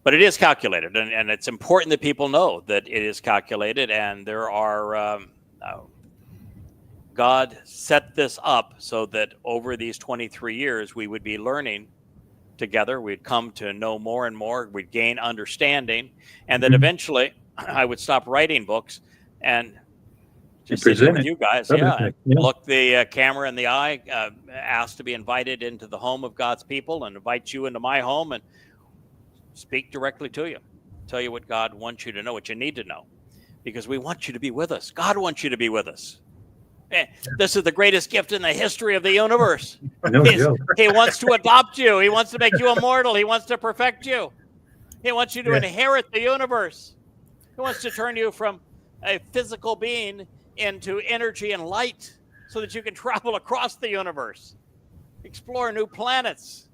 But it is calculated, and it's important that people know that it is calculated, and there are God set this up so that over these 23 years we would be learning together. We'd come to know more and more. We'd gain understanding, and then eventually I would stop writing books and just sit here with you guys, look the camera in the eye, ask to be invited into the home of God's people, and invite you into my home and speak directly to you, tell you what God wants you to know, what you need to know, because we want you to be with us. God wants you to be with us. This is the greatest gift in the history of the universe. He wants to adopt you. He wants to make you immortal. He wants to perfect you. He wants you to inherit the universe. He wants to turn you from a physical being into energy and light so that you can travel across the universe, explore new planets.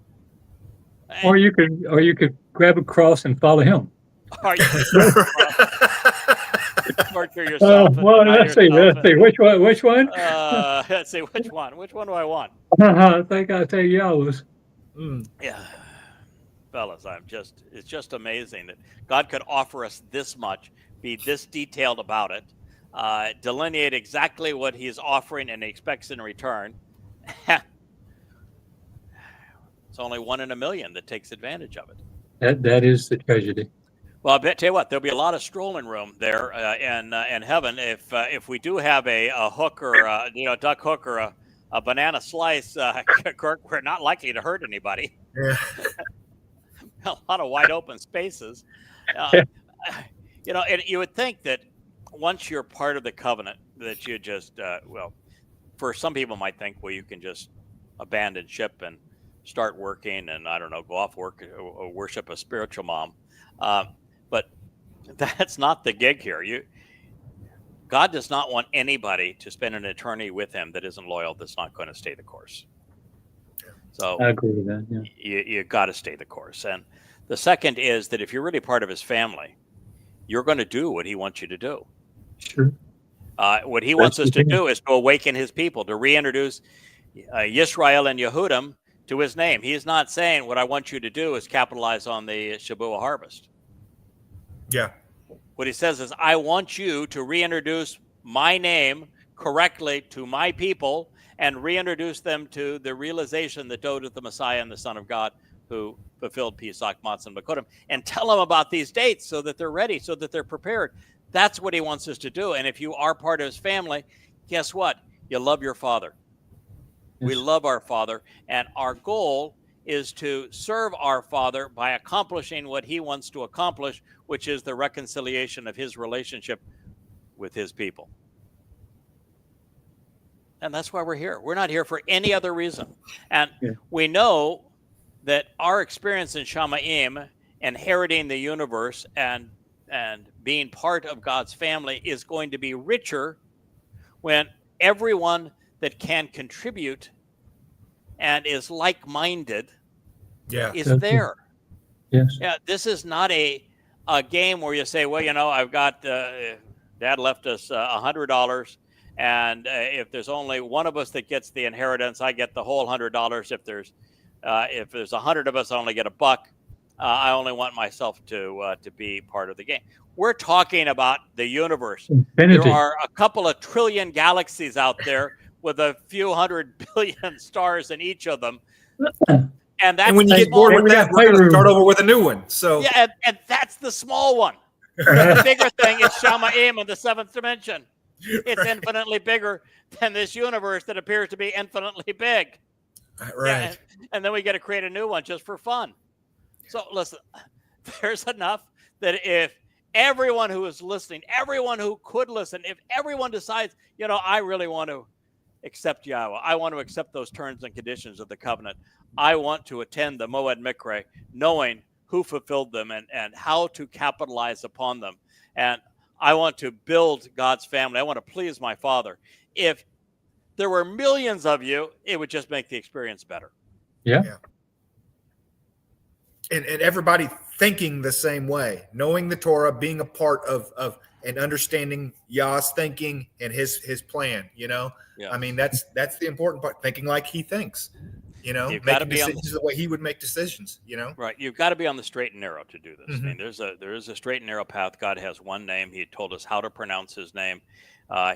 Or you could grab a cross and follow him. torture yourself. And well, deny let's see. yourself Let's see. Which one? Which one? let's see which one. Which one do I want? I think I'll take yours. Yeah, fellas, it's just amazing that God could offer us this much, be this detailed about it, delineate exactly what He's offering and expects in return. It's only 1 in a million that takes advantage of it. That is the tragedy. Well, I tell you what, there'll be a lot of strolling room there in heaven if we do have a hook or duck hook or a banana slice. Kirk, we're not likely to hurt anybody. Yeah. A lot of wide open spaces. And you would think that once you're part of the covenant, that you just for some people might think, well, you can just abandon ship and start working and I don't know, go off work or worship a spiritual mom. But that's not the gig here. God does not want anybody to spend an eternity with Him that isn't loyal, that's not going to stay the course. So I agree with that. Yeah. You got to stay the course. And the second is that if you're really part of His family, you're going to do what He wants you to do. Sure. What He wants us to do is to awaken His people, to reintroduce Yisrael and Yehudim to His name. He's not saying what I want you to do is capitalize on the Shabbat harvest. Yeah. What He says is, I want you to reintroduce my name correctly to my people and reintroduce them to the realization that David the Messiah and the Son of God who fulfilled Pesach, Matzah, and Bakodim, and tell them about these dates so that they're ready, so that they're prepared. That's what He wants us to do. And if you are part of His family, guess what? You love your Father. Yes. We love our Father, and our goal is to serve our Father by accomplishing what He wants to accomplish, which is the reconciliation of His relationship with His people. And that's why we're here. We're not here for any other reason. And we know that our experience in Shamayim, inheriting the universe and being part of God's family, is going to be richer when everyone that can contribute and is like-minded is there. Yes. Yeah, this is not a game where you say, well, I've got Dad left us $100, and if there's only one of us that gets the inheritance, I get the whole $100. If there's 100 of us, I only get $1. I only want myself to be part of the game. We're talking about the universe. Infinity. There are a couple of trillion galaxies out there with a few 100 billion stars in each of them. And when you get bored with that, we're going to start over with a new one. So yeah, and that's the small one. The bigger thing is Shamayim in the seventh dimension. It's infinitely bigger than this universe that appears to be infinitely big. Right. Yeah, and then we got to create a new one just for fun. So listen, there's enough that if everyone who is listening, everyone who could listen, if everyone decides, I really want to accept Yahweh, I want to accept those terms and conditions of the covenant, I want to attend the Moed Mikre, knowing who fulfilled them and how to capitalize upon them. And I want to build God's family. I want to please my Father. If there were millions of you, it would just make the experience better. Yeah. And everybody thinking the same way, knowing the Torah, being a part of and understanding Yah's thinking and his plan, Yeah. I mean, that's the important part, thinking like He thinks, You've got to be decisions the way He would make decisions, Right. You've got to be on the straight and narrow to do this. Mm-hmm. I mean, there is a straight and narrow path. God has one name. He told us how to pronounce His name.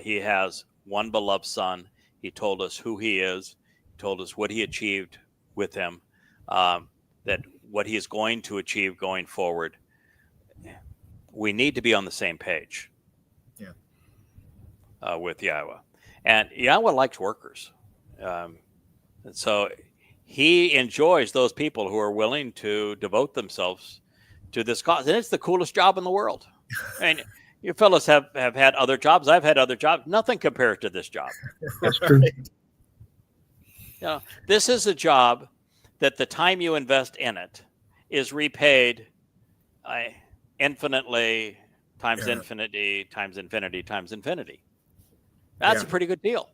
He has one beloved Son. He told us who He is. He told us what He achieved with Him, that what He is going to achieve going forward. We need to be on the same page. With Yahweh. And Yahweh likes workers. And so He enjoys those people who are willing to devote themselves to this cause. And it's the coolest job in the world. I mean, you fellas have had other jobs. I've had other jobs. Nothing compares to this job. That's true. This is a job that the time you invest in it is repaid infinitely times infinity times infinity times infinity. That's a pretty good deal.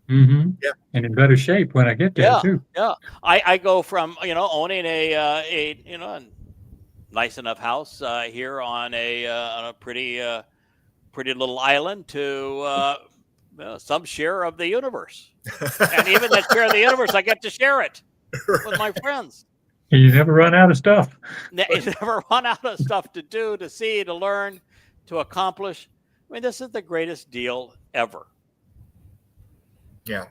Mm-hmm. Yeah. And in better shape when I get there too. Yeah. I go from, owning a nice enough house here on a pretty pretty little island to some share of the universe. And even that share of the universe, I get to share it with my friends. You never run out of stuff. You never run out of stuff to do, to see, to learn, to accomplish. I mean, this is the greatest deal ever. Yeah.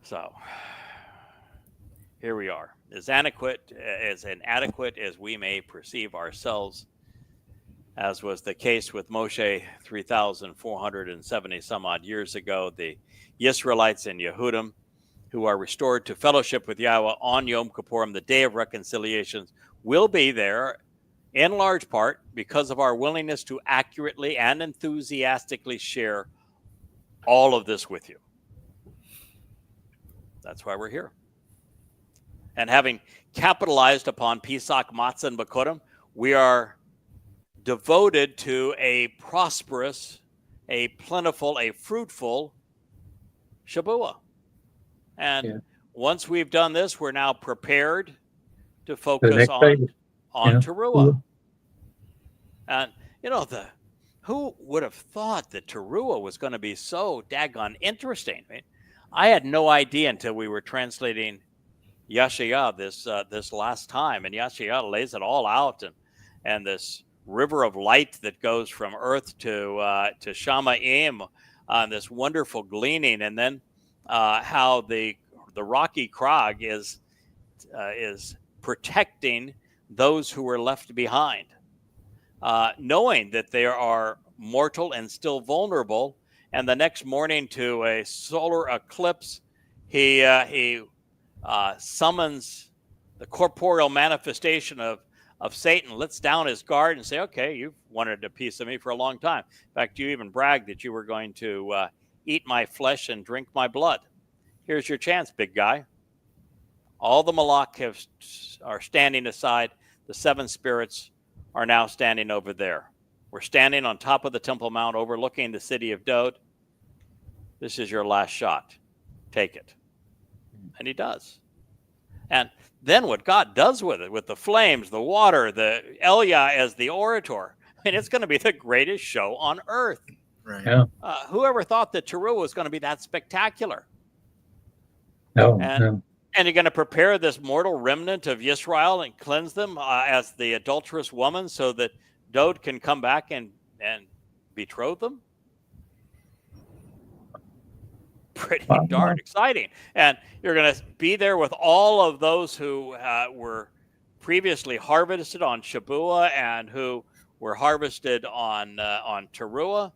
So here we are, as inadequate as we may perceive ourselves, as was the case with Moshe 3,470 some odd years ago. The Israelites and Yehudim, who are restored to fellowship with Yahweh on Yom Kippurim, the day of reconciliation, will be there in large part because of our willingness to accurately and enthusiastically share all of this with you. That's why we're here. And having capitalized upon Pesach, Matzah, and Bikurim, we are devoted to a prosperous, a plentiful, a fruitful Shabbat. And once we've done this, we're now prepared to focus on Teruah. And, who would have thought that Teruah was going to be so daggone interesting? I mean, I had no idea until we were translating Yashaya this last time. And Yashaya lays it all out. And this river of light that goes from earth to Shamayim, this wonderful gleaning. And then how the rocky crag is protecting those who were left behind, knowing that they are mortal and still vulnerable. And the next morning, to a solar eclipse, he summons the corporeal manifestation of Satan, lets down his guard and say, okay, you've wanted a piece of me for a long time. In fact, you even bragged that you were going to eat my flesh and drink my blood. Here's your chance, big guy. All the Malach are standing aside. The seven spirits are now standing over there. We're standing on top of the Temple Mount overlooking the city of Dod. This is your last shot. Take it. And he does. And then what God does with it, with the flames, the water, the Elia as the orator, it's going to be the greatest show on earth. Right. Yeah. Whoever thought that Teruah was going to be that spectacular? No. And you're going to prepare this mortal remnant of Yisrael and cleanse them as the adulterous woman so that Dod can come back and betroth them? Pretty darn exciting. And you're going to be there with all of those who were previously harvested on Shabuah and who were harvested on Teruah.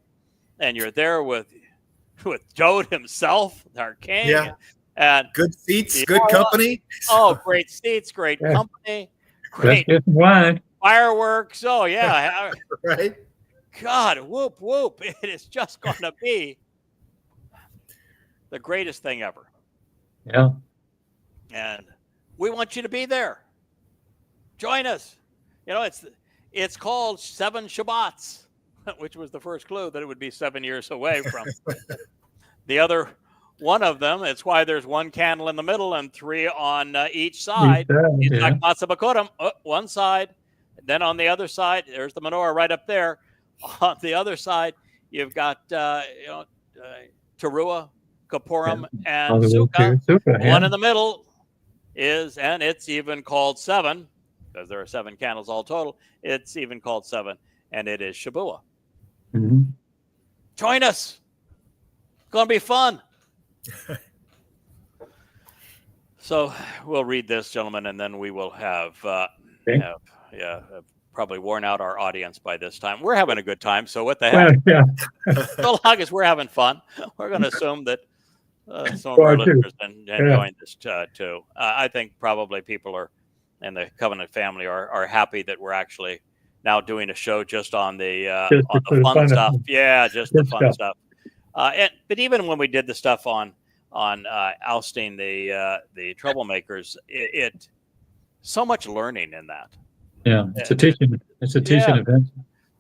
And you're there with Dod himself, our king. Yeah. And good seats, good company. Oh, great seats, great company, great wine, fireworks. Oh, yeah. Right. God, whoop, whoop. It is just going to be the greatest thing ever. Yeah. And we want you to be there. Join us. It's called 7 Shabbats, which was the first clue that it would be 7 years away from the other one of them. It's why there's one candle in the middle and 3 on each side. It's like Matzah Bikurim, one side. Then on the other side, there's the menorah right up there. On the other side, you've got Teruah, Kippurim, and Sukkah. One in the middle is, and it's even called 7, because there are 7 candles all total. It's even called 7, and it is Shabuah. Mm-hmm. Join us. It's going to be fun. So we'll read this, gentlemen, and then we will have probably worn out our audience by this time. We're having a good time, so what the heck? So long as we're having fun, we're going to assume that some of our listeners enjoying this too. I think probably people are in the Covenant family are happy that we're actually now doing a show just on the fun stuff. Yeah, just the fun stuff. But even when we did the stuff on ousting the troublemakers, it so much learning in that. Yeah, it's a teaching event.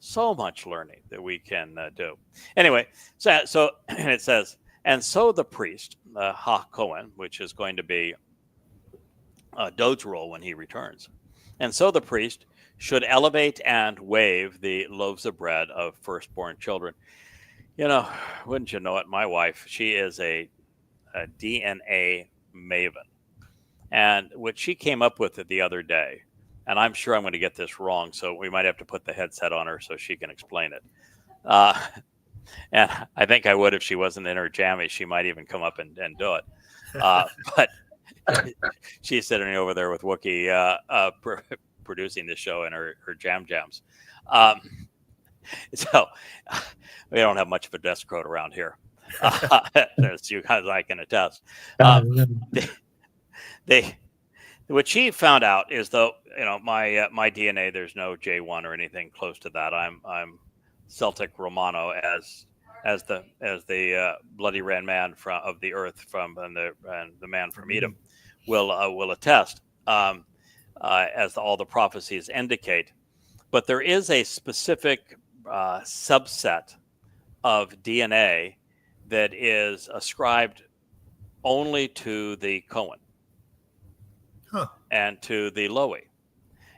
So much learning that we can do. Anyway, so and it says, and so the priest, Ha-Kohen, which is going to be Dod's role when he returns, and so the priest should elevate and wave the loaves of bread of firstborn children. You know, wouldn't you know it, my wife, she is a DNA maven. And what she came up with it the other day, and I'm sure I'm going to get this wrong, so we might have to put the headset on her so she can explain it. And I think I would if she wasn't in her jammies. She might even come up and do it. But she's sitting over there with Wookie producing the show in her jams. So we don't have much of a desk crowd around here, as you guys I can attest. What she found out is, though, my DNA, there's no J1 or anything close to that. I'm Celtic Romano as the bloody red man of the earth and the man from Edom will attest, as all the prophecies indicate. But there is a specific subset of DNA that is ascribed only to the Cohen and to the Lowy.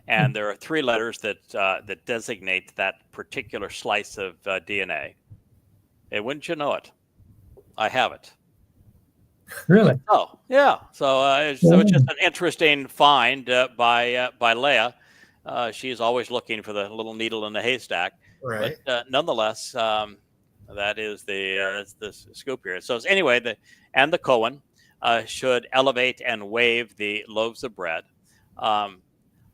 And there are 3 letters that designate that particular slice of DNA. And wouldn't you know it? I have it. Really? Oh, yeah. So it's just an interesting find by Leah. She's always looking for the little needle in the haystack. Right. But nonetheless, that is that's the scoop here. So anyway, the Cohen should elevate and wave the loaves of bread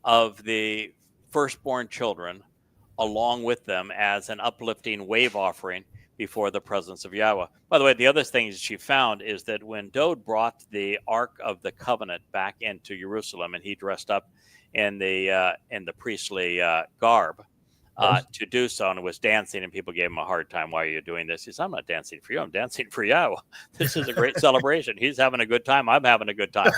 of the firstborn children along with them as an uplifting wave offering before the presence of Yahweh. By the way, the other thing she found is that when Dode brought the Ark of the Covenant back into Jerusalem, and he dressed up in the priestly garb to do so, and was dancing, and people gave him a hard time. Why are you doing this? He said, I'm not dancing for you. I'm dancing for Yahweh. This is a great celebration. He's having a good time. I'm having a good time.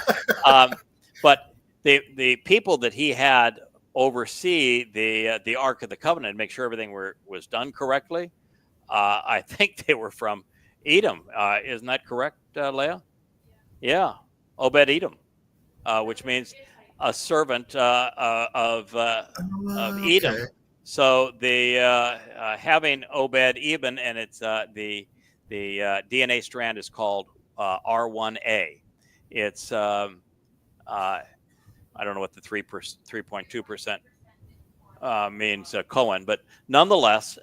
But the people that he had oversee the Ark of the Covenant and make sure everything was done correctly, I think they were from Edom. Isn't that correct, Leah? Yeah. Obed Edom, which means a servant of Edom. Okay. So the having Obed Edom, and it's the DNA strand is called R1A. It's I don't know what the 3.2% means, Cohen, but nonetheless,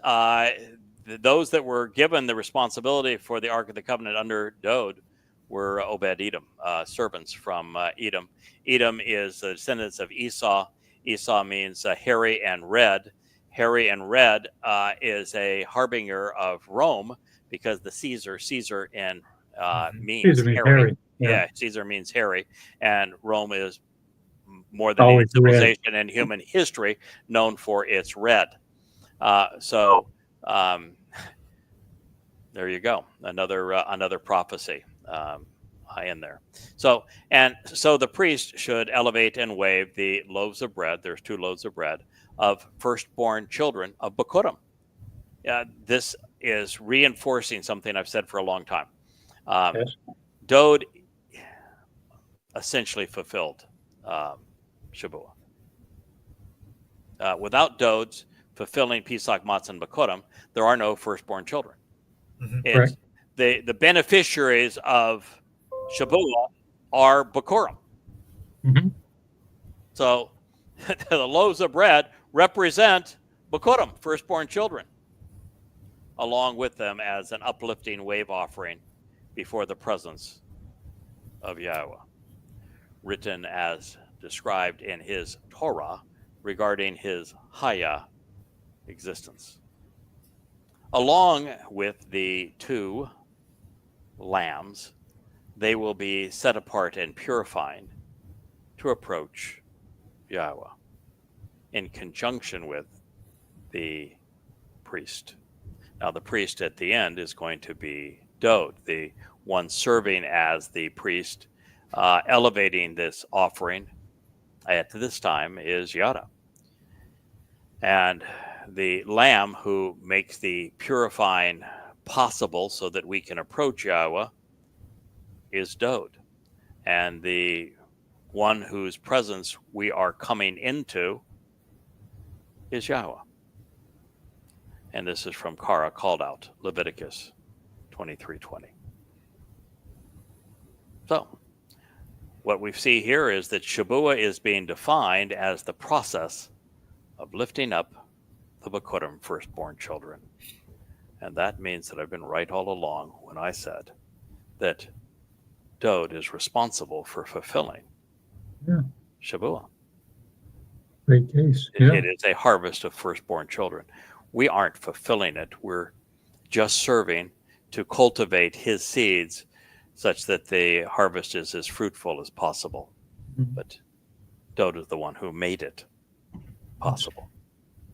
those that were given the responsibility for the Ark of the Covenant under Dode were Obed Edom, servants from Edom. Edom is the descendants of Esau. Esau means hairy and red. Hairy and red is a harbinger of Rome, because the Caesar means hairy. Yeah, Caesar means hairy, and Rome is more than any civilization in human history known for its red. There you go, another prophecy in there. So the priest should elevate and wave the loaves of bread. There's 2 loaves of bread of firstborn children of Bikurim. This is reinforcing something I've said for a long time. Yes. Dode essentially fulfilled Shabbat. Without Dode's fulfilling Pesach, Matzah, and Bikurim, there are no firstborn children. Mm-hmm. The beneficiaries of Shabbat are Bikurim. Mm-hmm. So the loaves of bread represent Bikurim, firstborn children, along with them as an uplifting wave offering before the presence of Yahweh, written as described in his Torah regarding his Haya existence. Along with the 2 lambs, they will be set apart and purified to approach Yahweh in conjunction with the priest. Now, the priest at the end is going to be Dode, the one serving as the priest, elevating this offering at this time is Yada. And the lamb who makes the purifying possible so that we can approach Yahweh is Dode. And the one whose presence we are coming into is Yahweh. And this is from Kara, called out, Leviticus 23:20. So, what we see here is that Shabuah is being defined as the process of lifting up the Bikurim, firstborn children. And that means that I've been right all along when I said that Dode is responsible for fulfilling Shabuah. Great case. Yeah. It is a harvest of firstborn children. We aren't fulfilling it. We're just serving to cultivate his seeds such that the harvest is as fruitful as possible. Mhm. But Dode is the one who made it possible.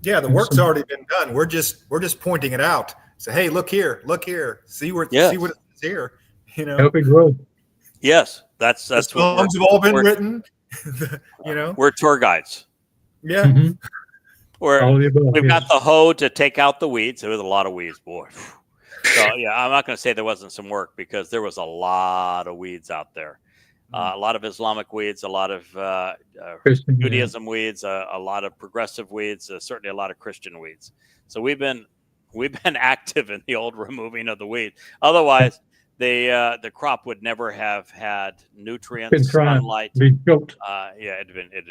Yeah, the work's already been done. We're just pointing it out. Say, hey, look here, see what Yes. see what it says here. You know, Help it grow. Yes, that's the what songs have all been written. You know, we're tour guides. yeah. Mhm. All of the above, We've yes. got the hoe to take out the weeds. There was a lot of weeds, boy. So yeah, I'm not going to say there wasn't some work, because there was a lot of weeds out there. A lot of Islamic weeds, a lot of Christian, yeah. Judaism weeds, a lot of progressive weeds, certainly a lot of Christian weeds. So we've been active in the old removing of the weed. Otherwise, the crop would never have had Been nutrients, trying, sunlight. been choked. Yeah, it had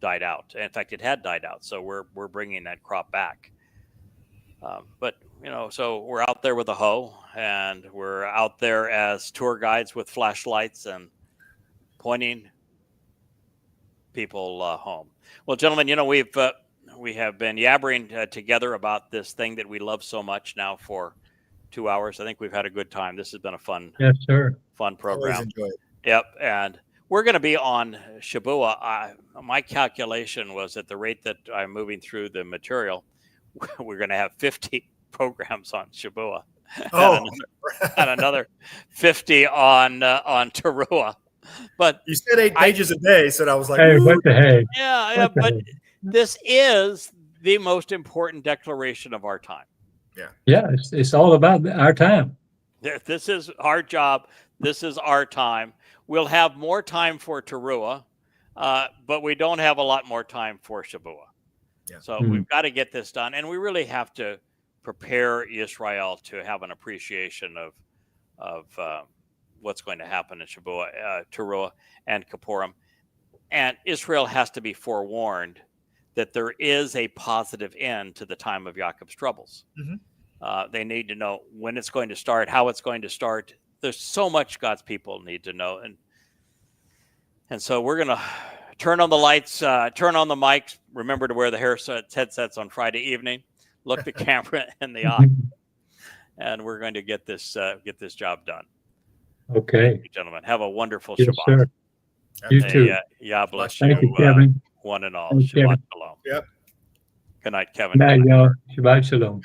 died out. In fact, it had died out. So we're bringing that crop back. But so we're out there with a hoe, and we're out there as tour guides with flashlights and pointing people home. Well, gentlemen, we have been yabbering together about this thing that we love so much now for 2 hours. I think we've had a good time. This has been a fun Yes, sir. Always program. enjoy it. Yep, and we're going to be on Shabuah. My calculation was, at the rate that I'm moving through the material, we're going to have 50 programs on Shabuah, Oh, and another 50 on Teruah. But you said 8 pages a day, so I was like, Hey, "Ooh." what the heck? yeah, What the but heck? this is the most important declaration of our time. Yeah, it's all about our time. This is our job. This is our time. We'll have more time for Teruah, but we don't have a lot more time for Shabuah. Yeah. So Mhm. we've got to get this done, and we really have to prepare Israel to have an appreciation of what's going to happen in Shabuah, Teruah, and Kippurim. And Israel has to be forewarned that there is a positive end to the time of Jacob's troubles. Mhm. They need to know when it's going to start, how it's going to start. There's so much God's people need to know. And so we're going to turn on the lights, turn on the mics. Remember to wear the headsets on Friday evening. Look the camera in the eye, and we're going to get this job done. Okay. Thank you, gentlemen. Have a wonderful Yes, Shabbat. sir. You May, too. Yah bless Thank you, you, Kevin. one and all. Thank you, Shabbat Kevin. shalom. Yep. Good night, Kevin. Good night, y'all. Shabbat shalom.